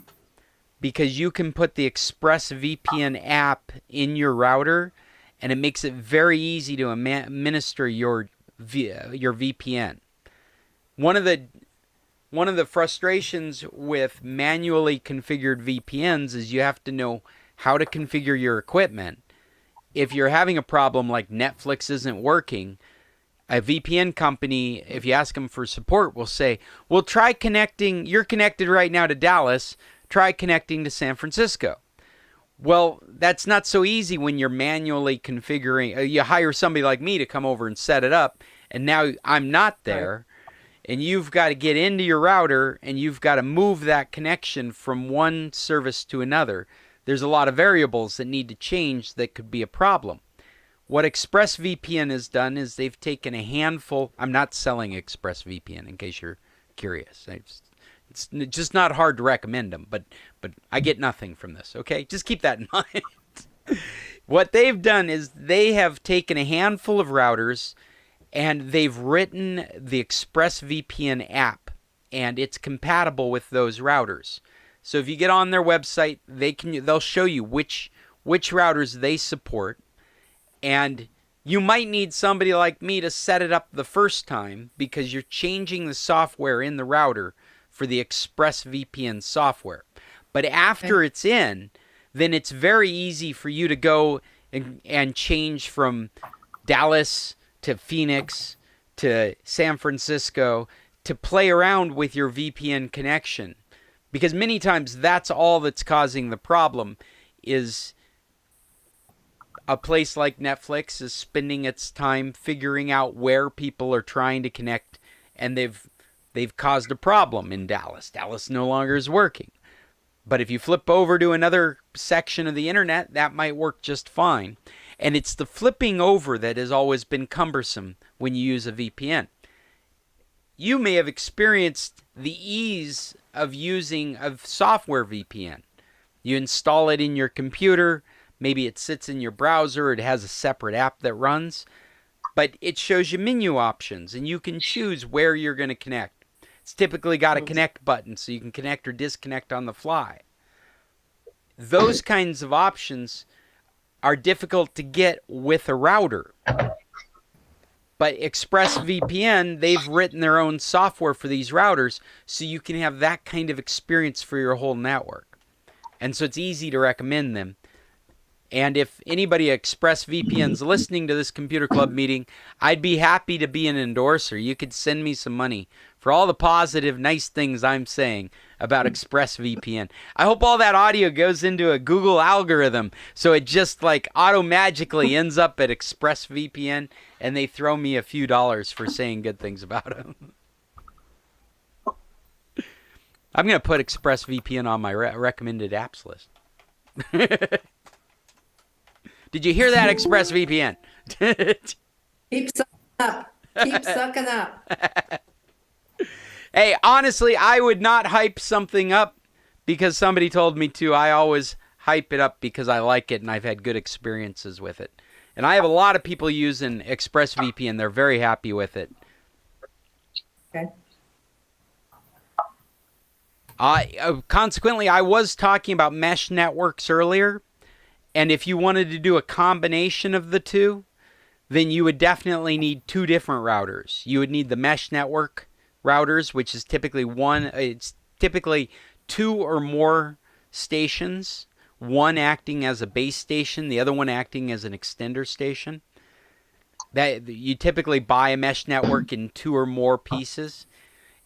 because you can put the ExpressVPN app in your router, and it makes it very easy to administer your VPN. One of the frustrations with manually configured VPNs is you have to know how to configure your equipment. If you're having a problem like Netflix isn't working, a VPN company, if you ask them for support, will say, well, try connecting. You're connected right now to Dallas. Try connecting to San Francisco. Well, that's not so easy when you're manually configuring. You hire somebody like me to come over and set it up, and now I'm not there, and you've got to get into your router, and you've got to move that connection from one service to another. There's a lot of variables that need to change that could be a problem. What ExpressVPN has done is they've taken a handful. I'm not selling ExpressVPN in case you're curious. It's just not hard to recommend them, but I get nothing from this, okay? Just keep that in mind. What they've done is they have taken a handful of routers and they've written the ExpressVPN app, and it's compatible with those routers. So if you get on their website, they'll show you which routers they support. And you might need somebody like me to set it up the first time because you're changing the software in the router for the ExpressVPN software. But after it's in, then it's very easy for you to go and change from Dallas to Phoenix to San Francisco to play around with your VPN connection. Because many times that's all that's causing the problem is a place like Netflix is spending its time figuring out where people are trying to connect, and they've caused a problem in Dallas. Dallas no longer is working. But if you flip over to another section of the internet, that might work just fine. And it's the flipping over that has always been cumbersome when you use a VPN. You may have experienced the ease of using a software VPN. You install it in your computer. Maybe it sits in your browser. It has a separate app that runs. But it shows you menu options, and you can choose where you're going to connect. It's typically got a connect button, so you can connect or disconnect on the fly. Those kinds of options are difficult to get with a router. But ExpressVPN, they've written their own software for these routers, so you can have that kind of experience for your whole network. And so it's easy to recommend them. And if anybody at ExpressVPN's listening to this Computer Club meeting, I'd be happy to be an endorser. You could send me some money for all the positive, nice things I'm saying about ExpressVPN. I hope all that audio goes into a Google algorithm so it just like auto-magically ends up at ExpressVPN and they throw me a few dollars for saying good things about them. I'm going to put ExpressVPN on my recommended apps list. Did you hear that, ExpressVPN? Keep sucking up. Keep sucking up. Hey, honestly, I would not hype something up because somebody told me to. I always hype it up because I like it and I've had good experiences with it. And I have a lot of people using ExpressVPN. They're very happy with it. Okay. Consequently, I was talking about mesh networks earlier. And if you wanted to do a combination of the two, then you would definitely need two different routers. You would need the mesh network routers, which is typically it's typically two or more stations, one acting as a base station, the other one acting as an extender station. That you typically buy a mesh network in two or more pieces.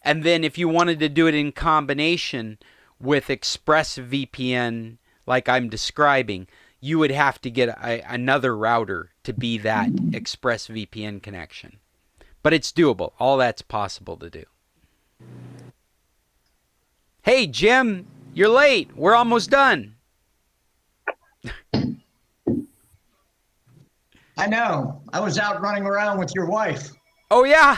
And then if you wanted to do it in combination with ExpressVPN, like I'm describing, you would have to get another router to be that ExpressVPN connection. But it's doable. All that's possible to do. Hey, Jim, you're late. We're almost done. I know. I was out running around with your wife. Oh, yeah?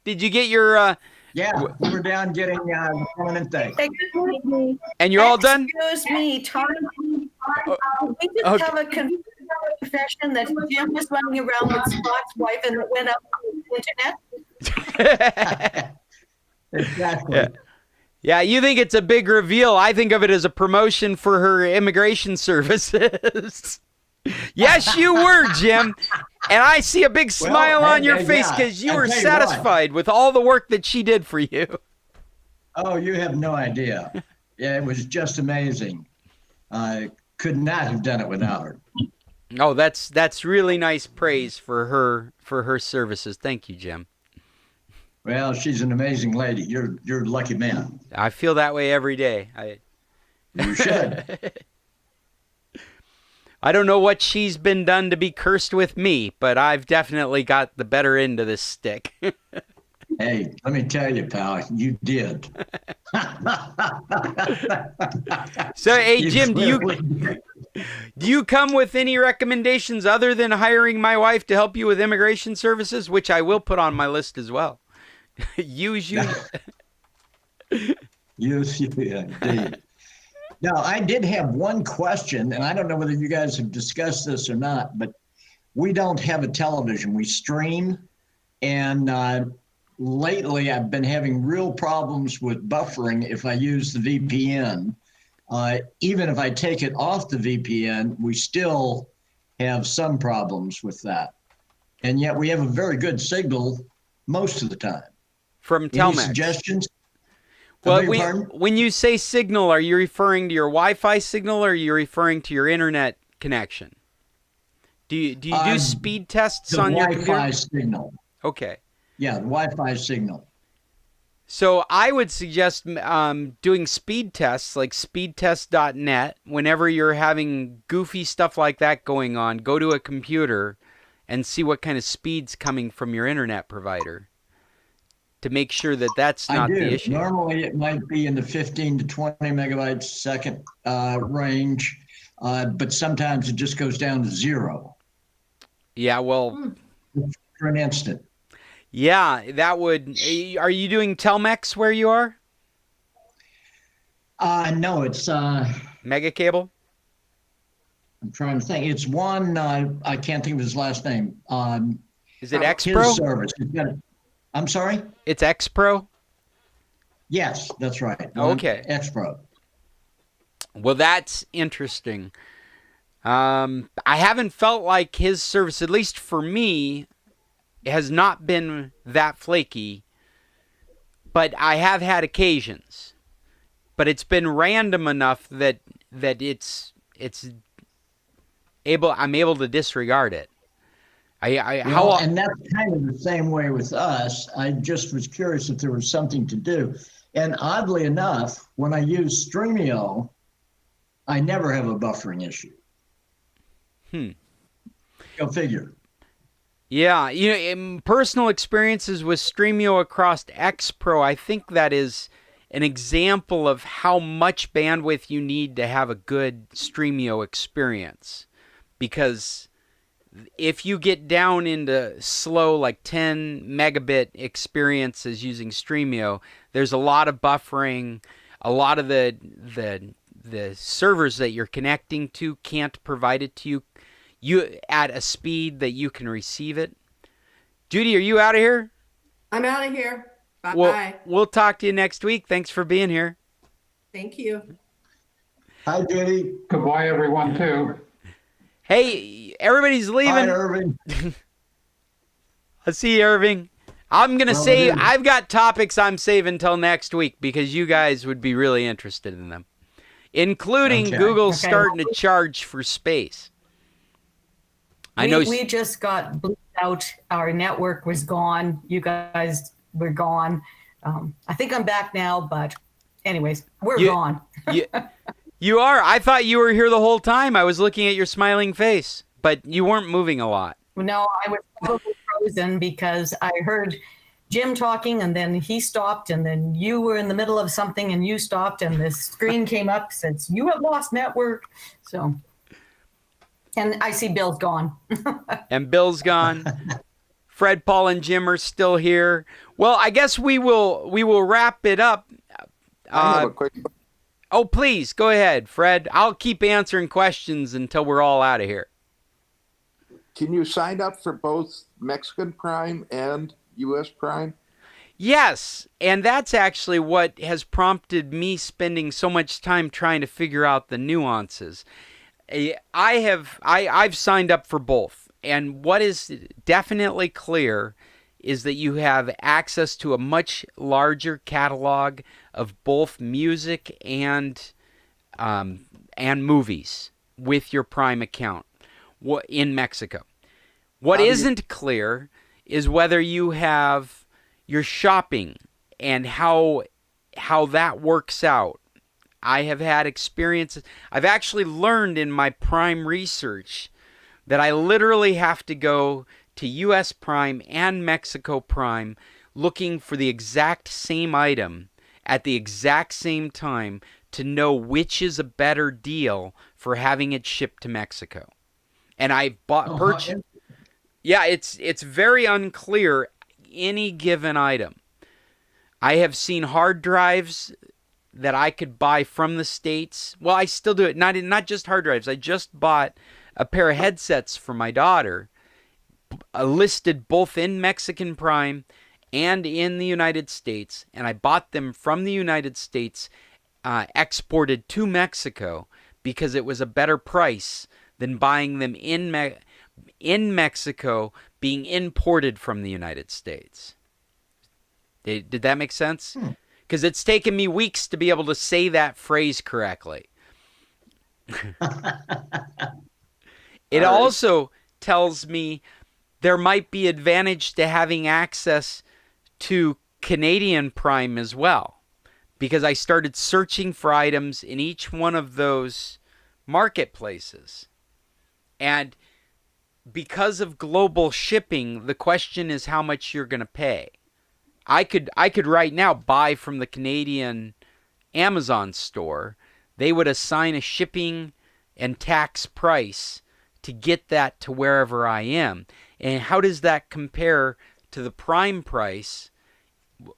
Did you get your... Yeah, we were down getting the permanent thing. Excuse me. And you're all done? Excuse me, Tom. We just have a confession that Jim was running around with Scott's wife and it went up on the internet. Exactly. Yeah. Yeah, you think it's a big reveal. I think of it as a promotion for her immigration services. Yes, you were, Jim. And I see a big smile on your face because you were satisfied with all the work that she did for you. Oh, you have no idea. Yeah, it was just amazing. I could not have done it without her. Oh, that's really nice praise for her services. Thank you, Jim. Well, she's an amazing lady. You're a lucky man. I feel that way every day. You should. I don't know what she's been done to be cursed with me, but I've definitely got the better end of this stick. Hey, let me tell you, pal, you did. So, hey, Jim, do you come with any recommendations other than hiring my wife to help you with immigration services, which I will put on my list as well? Use you. Use you, indeed. Now, I did have one question, and I don't know whether you guys have discussed this or not, but we don't have a television. We stream, and lately I've been having real problems with buffering if I use the VPN. Even if I take it off the VPN, we still have some problems with that. And yet we have a very good signal most of the time. From Telmex. Any suggestions? Well, when you say signal, are you referring to your Wi-Fi signal or are you referring to your internet connection? Do you do speed tests on your computer? The Wi-Fi signal. Okay. Yeah, the Wi-Fi signal. So I would suggest doing speed tests like speedtest.net. Whenever you're having goofy stuff like that going on, go to a computer and see what kind of speed's coming from your internet provider to make sure that that's not the issue. Normally it might be in the 15 to 20 megabytes a second range, but sometimes it just goes down to 0. Yeah, well. For an instant. Yeah, that would. Are you doing Telmex where you are? No, it's Mega Cable. I'm trying to think. It's one. I can't think of his last name. Is it X-Pro? His service. I'm sorry. It's X-Pro. Yes, that's right. Okay. X-Pro. Well, that's interesting. I haven't felt like his service, at least for me, has not been that flaky, but I have had occasions. But it's been random enough that I'm able to disregard it. And that's kind of the same way with us. I just was curious if there was something to do. And oddly enough, when I use Streamio, I never have a buffering issue. Go figure. Yeah, in personal experiences with Streamio across X-Pro, I think that is an example of how much bandwidth you need to have a good Streamio experience. Because if you get down into slow, like 10 megabit experiences using Streamio, there's a lot of buffering. A lot of the servers that you're connecting to can't provide it to you at a speed that you can receive it. Judy, are you out of here? I'm out of here. Bye-bye. We'll talk to you next week. Thanks for being here. Thank you. Hi, Judy. Goodbye, everyone, too. Hey, everybody's leaving. Hi, Irving. I'll see you, Irving. I'm going to save. I've got topics I'm saving until next week because you guys would be really interested in them, including Google starting to charge for space. I know we just got bleeped out. Our network was gone. You guys were gone. I think I'm back now, but anyways, we're gone. You are. I thought you were here the whole time. I was looking at your smiling face, but you weren't moving a lot. No, I was probably frozen because I heard Jim talking and then he stopped and then you were in the middle of something and you stopped and the screen came up, says you have lost network. So. And I see Bill's gone. And Bill's gone. Fred, Paul, and Jim are still here. Well, I guess we will wrap it up. I have a quick. Oh, please go ahead, Fred. I'll keep answering questions until we're all out of here. Can you sign up for both Mexican Prime and U.S. Prime? Yes, and that's actually what has prompted me spending so much time trying to figure out the nuances. I've signed up for both, and what is definitely clear is that you have access to a much larger catalog of both music and movies with your Prime account in Mexico. What isn't clear is whether you have your shopping and how that works out. I have had experiences. I've actually learned in my Prime research that I literally have to go to US Prime and Mexico Prime looking for the exact same item at the exact same time to know which is a better deal for having it shipped to Mexico. And I purchased. Yeah, it's very unclear any given item. I have seen hard drives that I could buy from the States. Well, I still do it. Not just hard drives. I just bought a pair of headsets for my daughter, listed both in Mexican Prime and in the United States, and I bought them from the United States, exported to Mexico because it was a better price than buying them in Mexico being imported from the United States. Did that make sense? Because it's taken me weeks to be able to say that phrase correctly. It also tells me there might be advantage to having access to Canadian Prime as well, because I started searching for items in each one of those marketplaces. And because of global shipping, the question is how much you're going to pay. I could right now buy from the Canadian Amazon store. They would assign a shipping and tax price to get that to wherever I am. And how does that compare to the Prime price,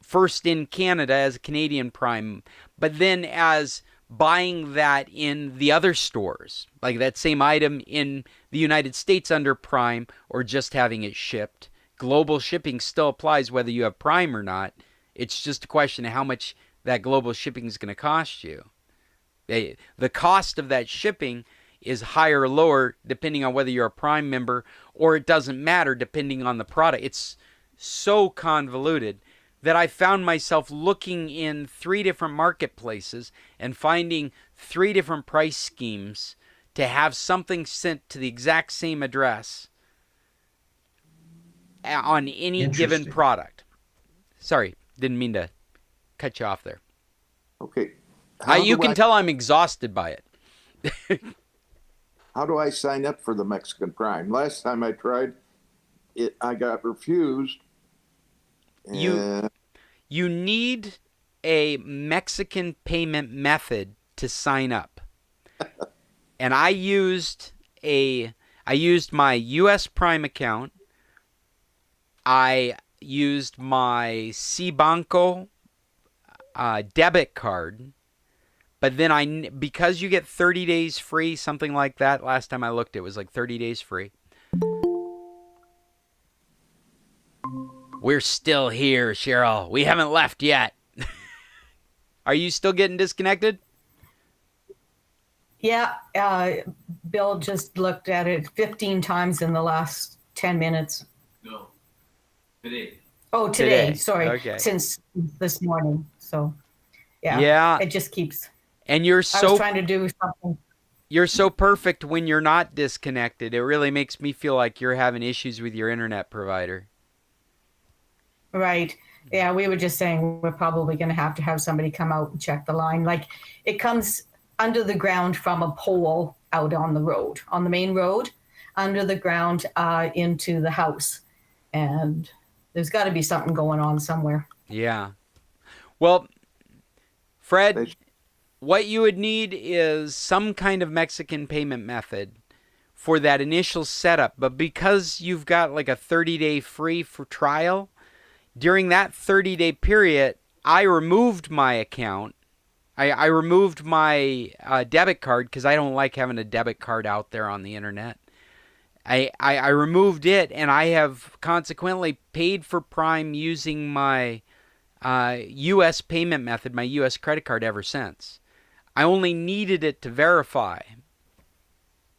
first in Canada as a Canadian Prime, but then as buying that in the other stores, like that same item in the United States under Prime, or just having it shipped? Global shipping still applies whether you have Prime or not. It's just a question of how much that global shipping is going to cost you. The cost of that shipping is higher or lower depending on whether you're a Prime member, or it doesn't matter depending on the product. It's so convoluted that I found myself looking in 3 different marketplaces and finding 3 different price schemes to have something sent to the exact same address on any given product. Sorry, didn't mean to cut you off there. Okay. You can tell I'm exhausted by it. How do I sign up for the Mexican Prime? Last time I tried it, I got refused. You need a Mexican payment method to sign up. And I used my US Prime account. I used my Cibanco debit card, but then because you get 30 days free, something like that. Last time I looked, it was like 30 days free. We're still here, Cheryl. We haven't left yet. Are you still getting disconnected? Yeah, Bill just looked at it 15 times in the last 10 minutes. No, today. Oh, today. Sorry, okay. Since this morning. So, yeah, it just keeps. And I was trying to do something. You're so perfect when you're not disconnected. It really makes me feel like you're having issues with your internet provider. Right. Yeah, we were just saying we're probably going to have somebody come out and check the line. Like, it comes under the ground from a pole out on the road, on the main road, under the ground into the house. And there's got to be something going on somewhere. Yeah. Well, Fred, what you would need is some kind of Mexican payment method for that initial setup. But because you've got like a 30-day free for trial, during that 30-day period, I removed my account. I removed my debit card because I don't like having a debit card out there on the internet. I removed it, and I have consequently paid for Prime using my U.S. payment method, my U.S. credit card, ever since. I only needed it to verify.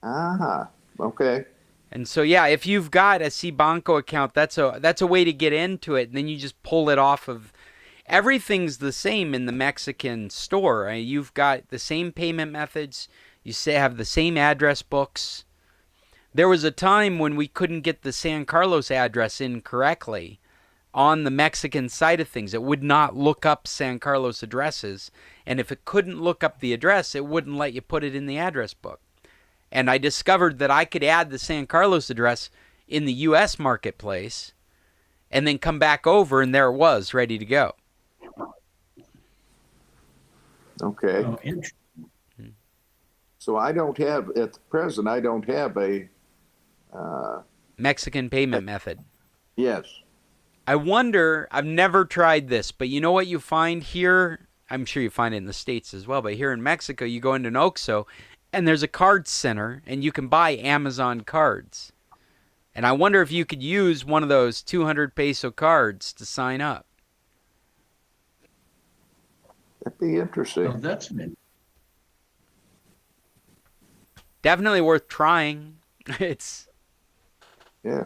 Ah, okay. And so, yeah, if you've got a Cbanco account, that's a way to get into it. And then you just pull it off of. Everything's the same in the Mexican store. You've got the same payment methods. You have the same address books. There was a time when we couldn't get the San Carlos address in correctly on the Mexican side of things. It would not look up San Carlos addresses. And if it couldn't look up the address, it wouldn't let you put it in the address book. And I discovered that I could add the San Carlos address in the U.S. marketplace and then come back over, and there it was, ready to go. Okay. Oh, interesting. So I don't have, at the present, I don't have a... Mexican payment method. Yes. I wonder, I've never tried this, but you know what you find here? I'm sure you find it in the States as well, but here in Mexico, you go into an OXXO, and there's a card center, and you can buy Amazon cards. And I wonder if you could use one of those 200 peso cards to sign up. That'd be interesting. Oh, that's neat. Definitely worth trying. Yeah.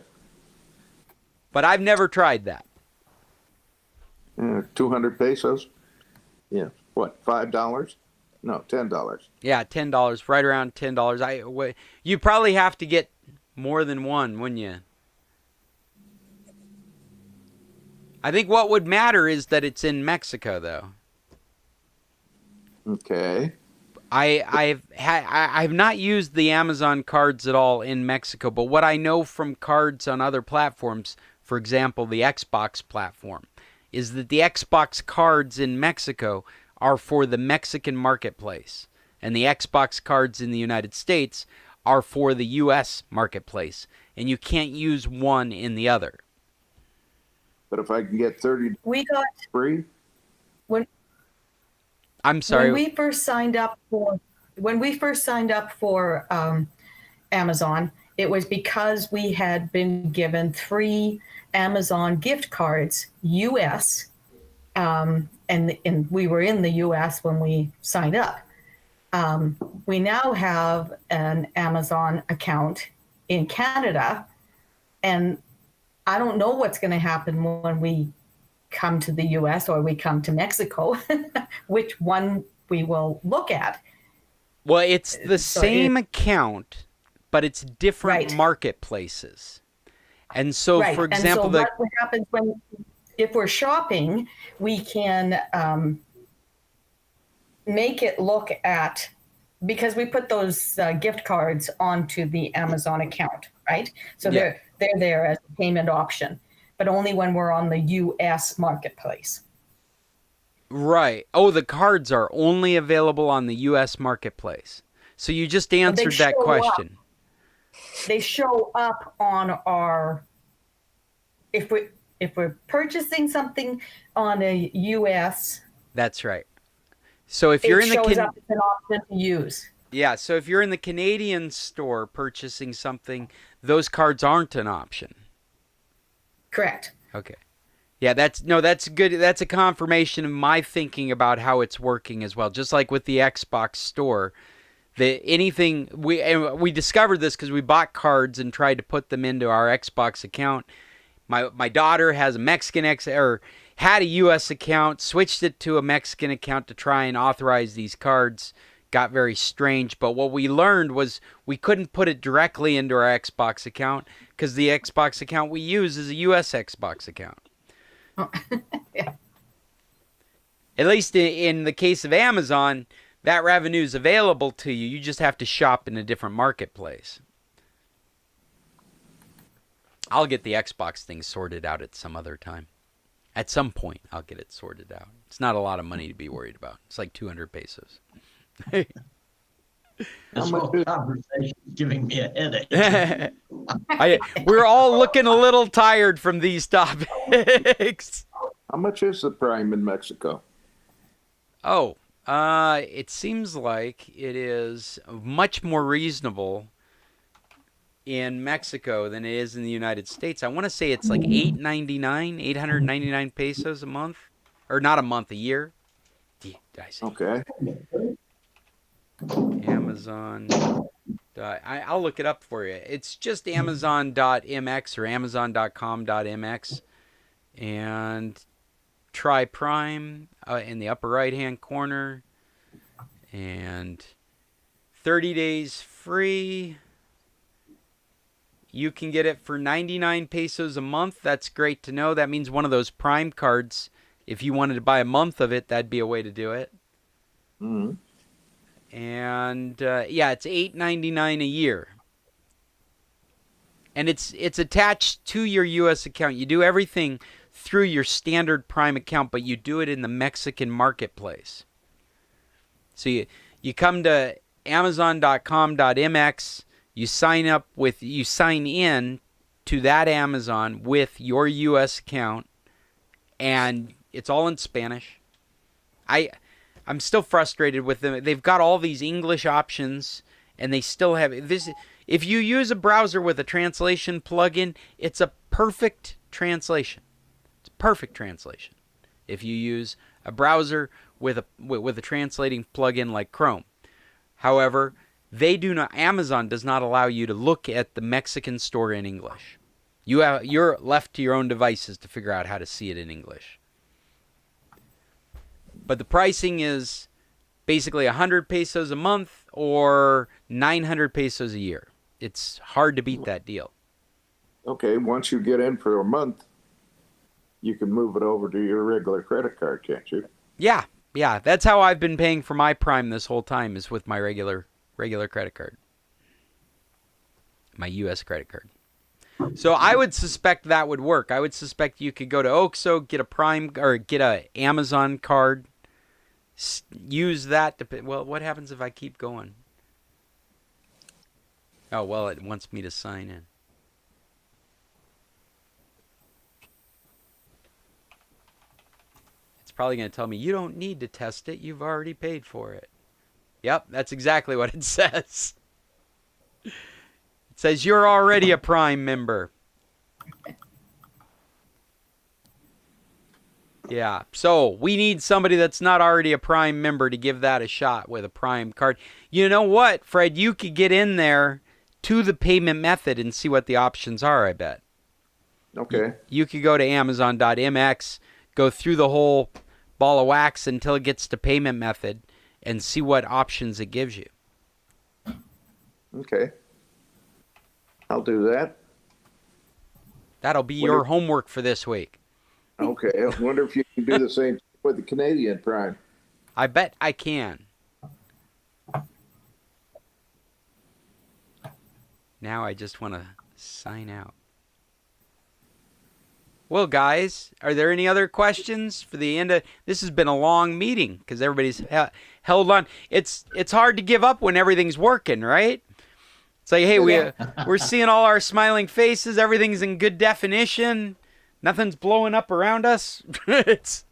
But I've never tried that. 200 pesos? Yeah. What, $5? No, $10. Yeah, $10, right around $10. You probably have to get more than one, wouldn't you? I think what would matter is that it's in Mexico, though. Okay. I've not used the Amazon cards at all in Mexico, but what I know from cards on other platforms, for example, the Xbox platform, is that the Xbox cards in Mexico are for the Mexican marketplace, and the Xbox cards in the United States are for the U.S. marketplace, and you can't use one in the other. But if I can get 30 We got free? I'm sorry. When we first signed up for Amazon, it was because we had been given 3 Amazon gift cards, US, and we were in the US when we signed up. We now have an Amazon account in Canada, and I don't know what's going to happen when we come to the US or we come to Mexico, which one we will look at. Well, it's the same account, but it's different marketplaces. And so, for example, and so what happens if we're shopping, we can make it look at, because we put those gift cards onto the Amazon account, right? So they're there as a payment option, but only when we're on the U.S. marketplace. Right. Oh, the cards are only available on the U.S. marketplace. So you just answered that question. They show up on our, if we're purchasing something on a U.S. That's right. So if you're in the it shows up as an option to use. Yeah, so if you're in the Canadian store purchasing something, those cards aren't an option. Correct. Okay. Yeah, that's good. That's a confirmation of my thinking about how it's working as well. Just like with the Xbox store, we discovered this because we bought cards and tried to put them into our Xbox account. My daughter has a Mexican had a U.S. account, switched it to a Mexican account to try and authorize these cards. Got very strange, but what we learned was we couldn't put it directly into our Xbox account because the Xbox account we use is a U.S. Xbox account. Oh. Yeah. At least in the case of Amazon, that revenue is available to you. You just have to shop in a different marketplace. I'll get the Xbox thing sorted out at some other time. At some point, I'll get it sorted out. It's not a lot of money to be worried about. It's like 200 pesos. This whole conversation is giving me a headache. We're all looking a little tired from these topics. How much is the Prime in Mexico? Oh, it seems like it is much more reasonable in Mexico than it is in the United States. I want to say it's like $899 pesos a month. or not a month, a year. Did I say? Okay. Amazon. I'll look it up for you. It's just amazon.mx or amazon.com.mx. And try Prime in the upper right-hand corner. And 30 days free. You can get it for 99 pesos a month. That's great to know. That means one of those Prime cards, if you wanted to buy a month of it, that'd be a way to do it. Mm-hmm. And yeah, it's $8.99 a year. And it's attached to your U.S. account. You do everything through your standard Prime account, but you do it in the Mexican marketplace. So you come to amazon.com.mx, you sign in to that Amazon with your U.S. account, and it's all in Spanish. I'm still frustrated with them. They've got all these English options, and they still have this. If you use a browser with a translation plugin, it's a perfect translation. It's a perfect translation. If you use a browser with a translating plugin like Chrome. However, Amazon does not allow you to look at the Mexican store in English. You're left to your own devices to figure out how to see it in English. But the pricing is basically 100 pesos a month or 900 pesos a year. It's hard to beat that deal. Okay, once you get in for a month, you can move it over to your regular credit card, can't you? Yeah. That's how I've been paying for my Prime this whole time, is with my regular credit card. My U.S. credit card. So I would suspect that would work. I would suspect you could go to Oxxo, get a Prime or get a Amazon card, use that to. Well, what happens if I keep going? Oh, well, it wants me to sign in. It's probably going to tell me you don't need to test it. You've already paid for it. Yep, that's exactly what it says. It says you're already a Prime member. Yeah, so we need somebody that's not already a Prime member to give that a shot with a Prime card. You know what, Fred? You could get in there to the payment method and see what the options are, I bet. Okay. You could go to amazon.mx, go through the whole ball of wax until it gets to payment method, and see what options it gives you. Okay. I'll do that. That'll be your homework for this week. Okay. I wonder if you can do the same with the Canadian Prime. I bet I can. Now I just want to sign out. Well, guys, are there any other questions for the end of... This has been a long meeting because everybody's held on. It's hard to give up when everything's working, right? It's like, hey, we're seeing all our smiling faces. Everything's in good definition. Nothing's blowing up around us. But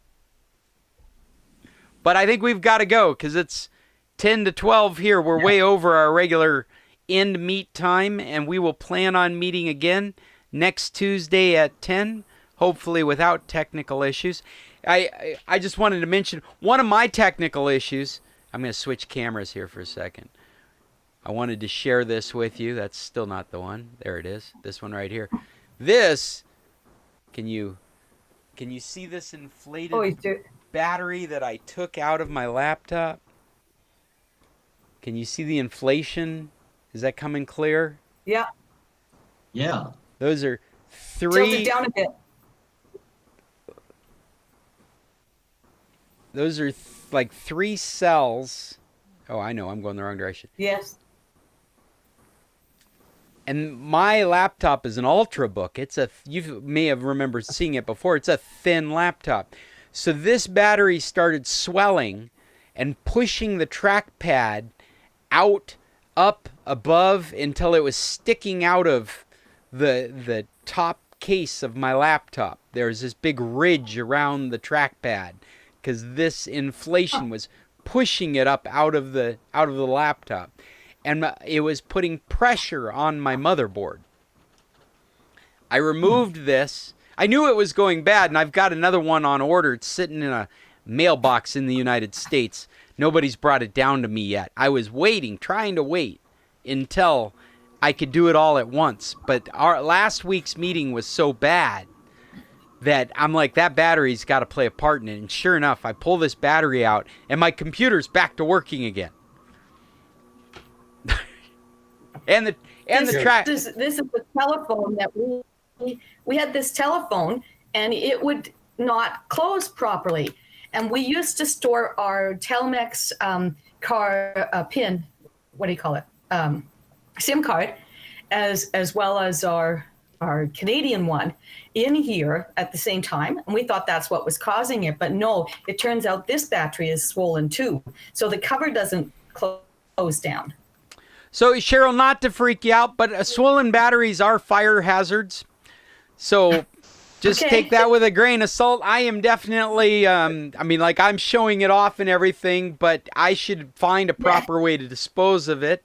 I think we've got to go because it's 10 to 12 here. We're way over our regular end meet time, and we will plan on meeting again next Tuesday at 10, hopefully without technical issues. I just wanted to mention one of my technical issues. I'm going to switch cameras here for a second. I wanted to share this with you. That's still not the one. There it is. This one right here. This, can you see this inflated battery that I took out of my laptop? Can you see the inflation? Is that coming clear? Yeah. Yeah. Those are three. Tilt it down a bit. Those are like 3 cells. Oh, I know. I'm going the wrong direction. Yes. And my laptop is an Ultrabook. You may have remembered seeing it before. It's a thin laptop. So this battery started swelling and pushing the trackpad out, up, above until it was sticking out of the top case of my laptop. There's this big ridge around the trackpad because this inflation was pushing it up out of the laptop, and it was putting pressure on my motherboard. I removed this. I knew it was going bad, and I've got another one on order. It's sitting in a mailbox in the United States. Nobody's brought it down to me yet. I was waiting, trying to wait until I could do it all at once. But our last week's meeting was so bad that I'm like, that battery's got to play a part in it. And sure enough, I pull this battery out, and my computer's back to working again. and the track. This is the telephone that we had this telephone, and it would not close properly. And we used to store our Telmex PIN, what do you call it? SIM card, as well as our Canadian one in here at the same time. And we thought that's what was causing it. But no, it turns out this battery is swollen too. So the cover doesn't close down. So, Cheryl, not to freak you out, but swollen batteries are fire hazards. So just take that with a grain of salt. I am definitely, I'm showing it off and everything, but I should find a proper way to dispose of it.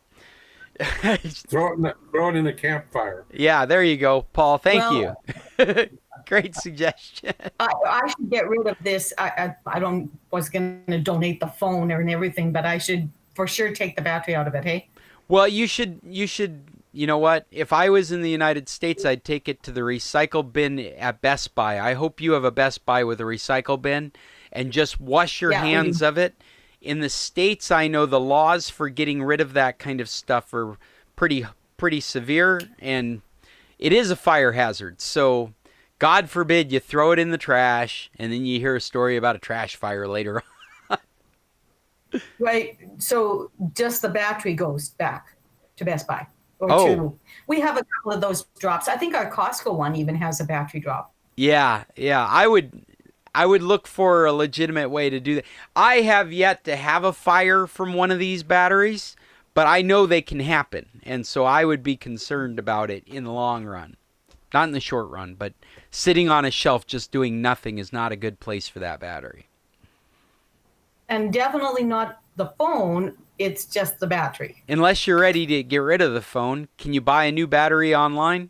Throw it in the campfire. Yeah, there you go, Paul. Thank you. Great suggestion. I should get rid of this. I was going to donate the phone and everything, but I should for sure take the battery out of it, hey? Well, you should, you know what? If I was in the United States, I'd take it to the recycle bin at Best Buy. I hope you have a Best Buy with a recycle bin and just wash your hands of it. In the States, I know the laws for getting rid of that kind of stuff are pretty severe, and it is a fire hazard. So God forbid you throw it in the trash and then you hear a story about a trash fire later on. Right. So just the battery goes back to Best Buy. We have a couple of those drops. I think our Costco one even has a battery drop. Yeah. I would look for a legitimate way to do that. I have yet to have a fire from one of these batteries, but I know they can happen. And so I would be concerned about it in the long run. Not in the short run, but sitting on a shelf just doing nothing is not a good place for that battery. And definitely not the phone. It's just the battery. Unless you're ready to get rid of the phone, can you buy a new battery online?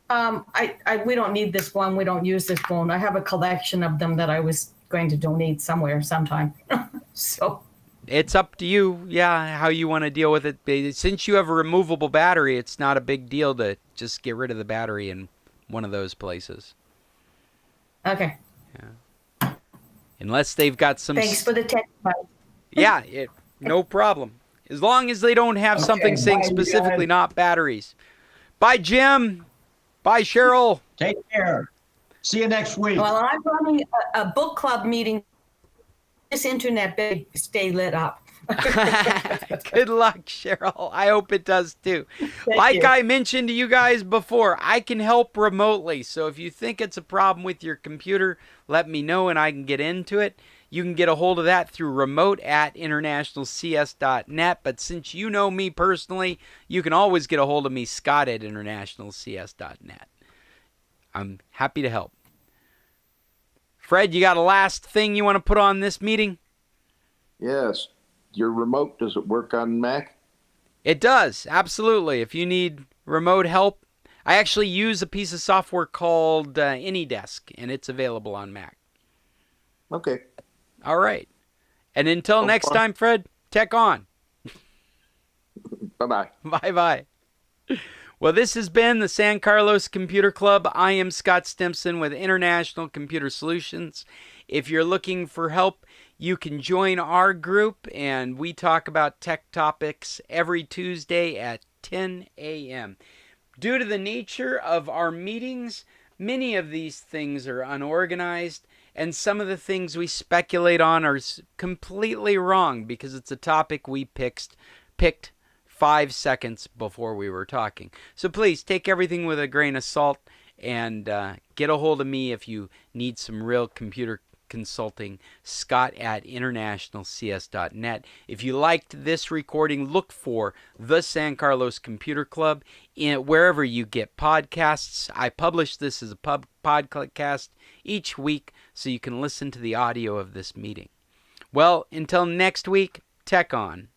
We don't need this one. We don't use this phone. I have a collection of them that I was going to donate somewhere sometime. So it's up to you, how you want to deal with it. Since you have a removable battery, it's not a big deal to just get rid of the battery in one of those places. Okay. Yeah. Unless they've got some... Thanks for the tech. No problem. As long as they don't have something saying specifically not batteries. Bye, Jim. Bye, Cheryl. Take care. See you next week. Well, I'm running a book club meeting. This internet better stay lit up. Good luck, Cheryl. I hope it does too. I mentioned to you guys before, I can help remotely. So if you think it's a problem with your computer, let me know and I can get into it. You can get a hold of that through remote@internationalcs.net. But since you know me personally, you can always get a hold of me, Scott@internationalcs.net. I'm happy to help. Fred, you got a last thing you want to put on this meeting? Yes. Your remote, does it work on Mac? It does, absolutely. If you need remote help, I actually use a piece of software called AnyDesk, and it's available on Mac. Okay. All right. And until next time, Fred, tech on. Bye-bye. Bye-bye. Well, this has been the San Carlos Computer Club. I am Scott Stimson with International Computer Solutions. If you're looking for help, you can join our group, and we talk about tech topics every Tuesday at 10 a.m. Due to the nature of our meetings, many of these things are unorganized, and some of the things we speculate on are completely wrong because it's a topic we picked 5 seconds before we were talking. So please take everything with a grain of salt and get a hold of me if you need some real computer consulting, Scott@internationalcs.net. If you liked this recording, look for the San Carlos Computer Club wherever you get podcasts. I publish this as a podcast each week so you can listen to the audio of this meeting. Well, until next week, tech on.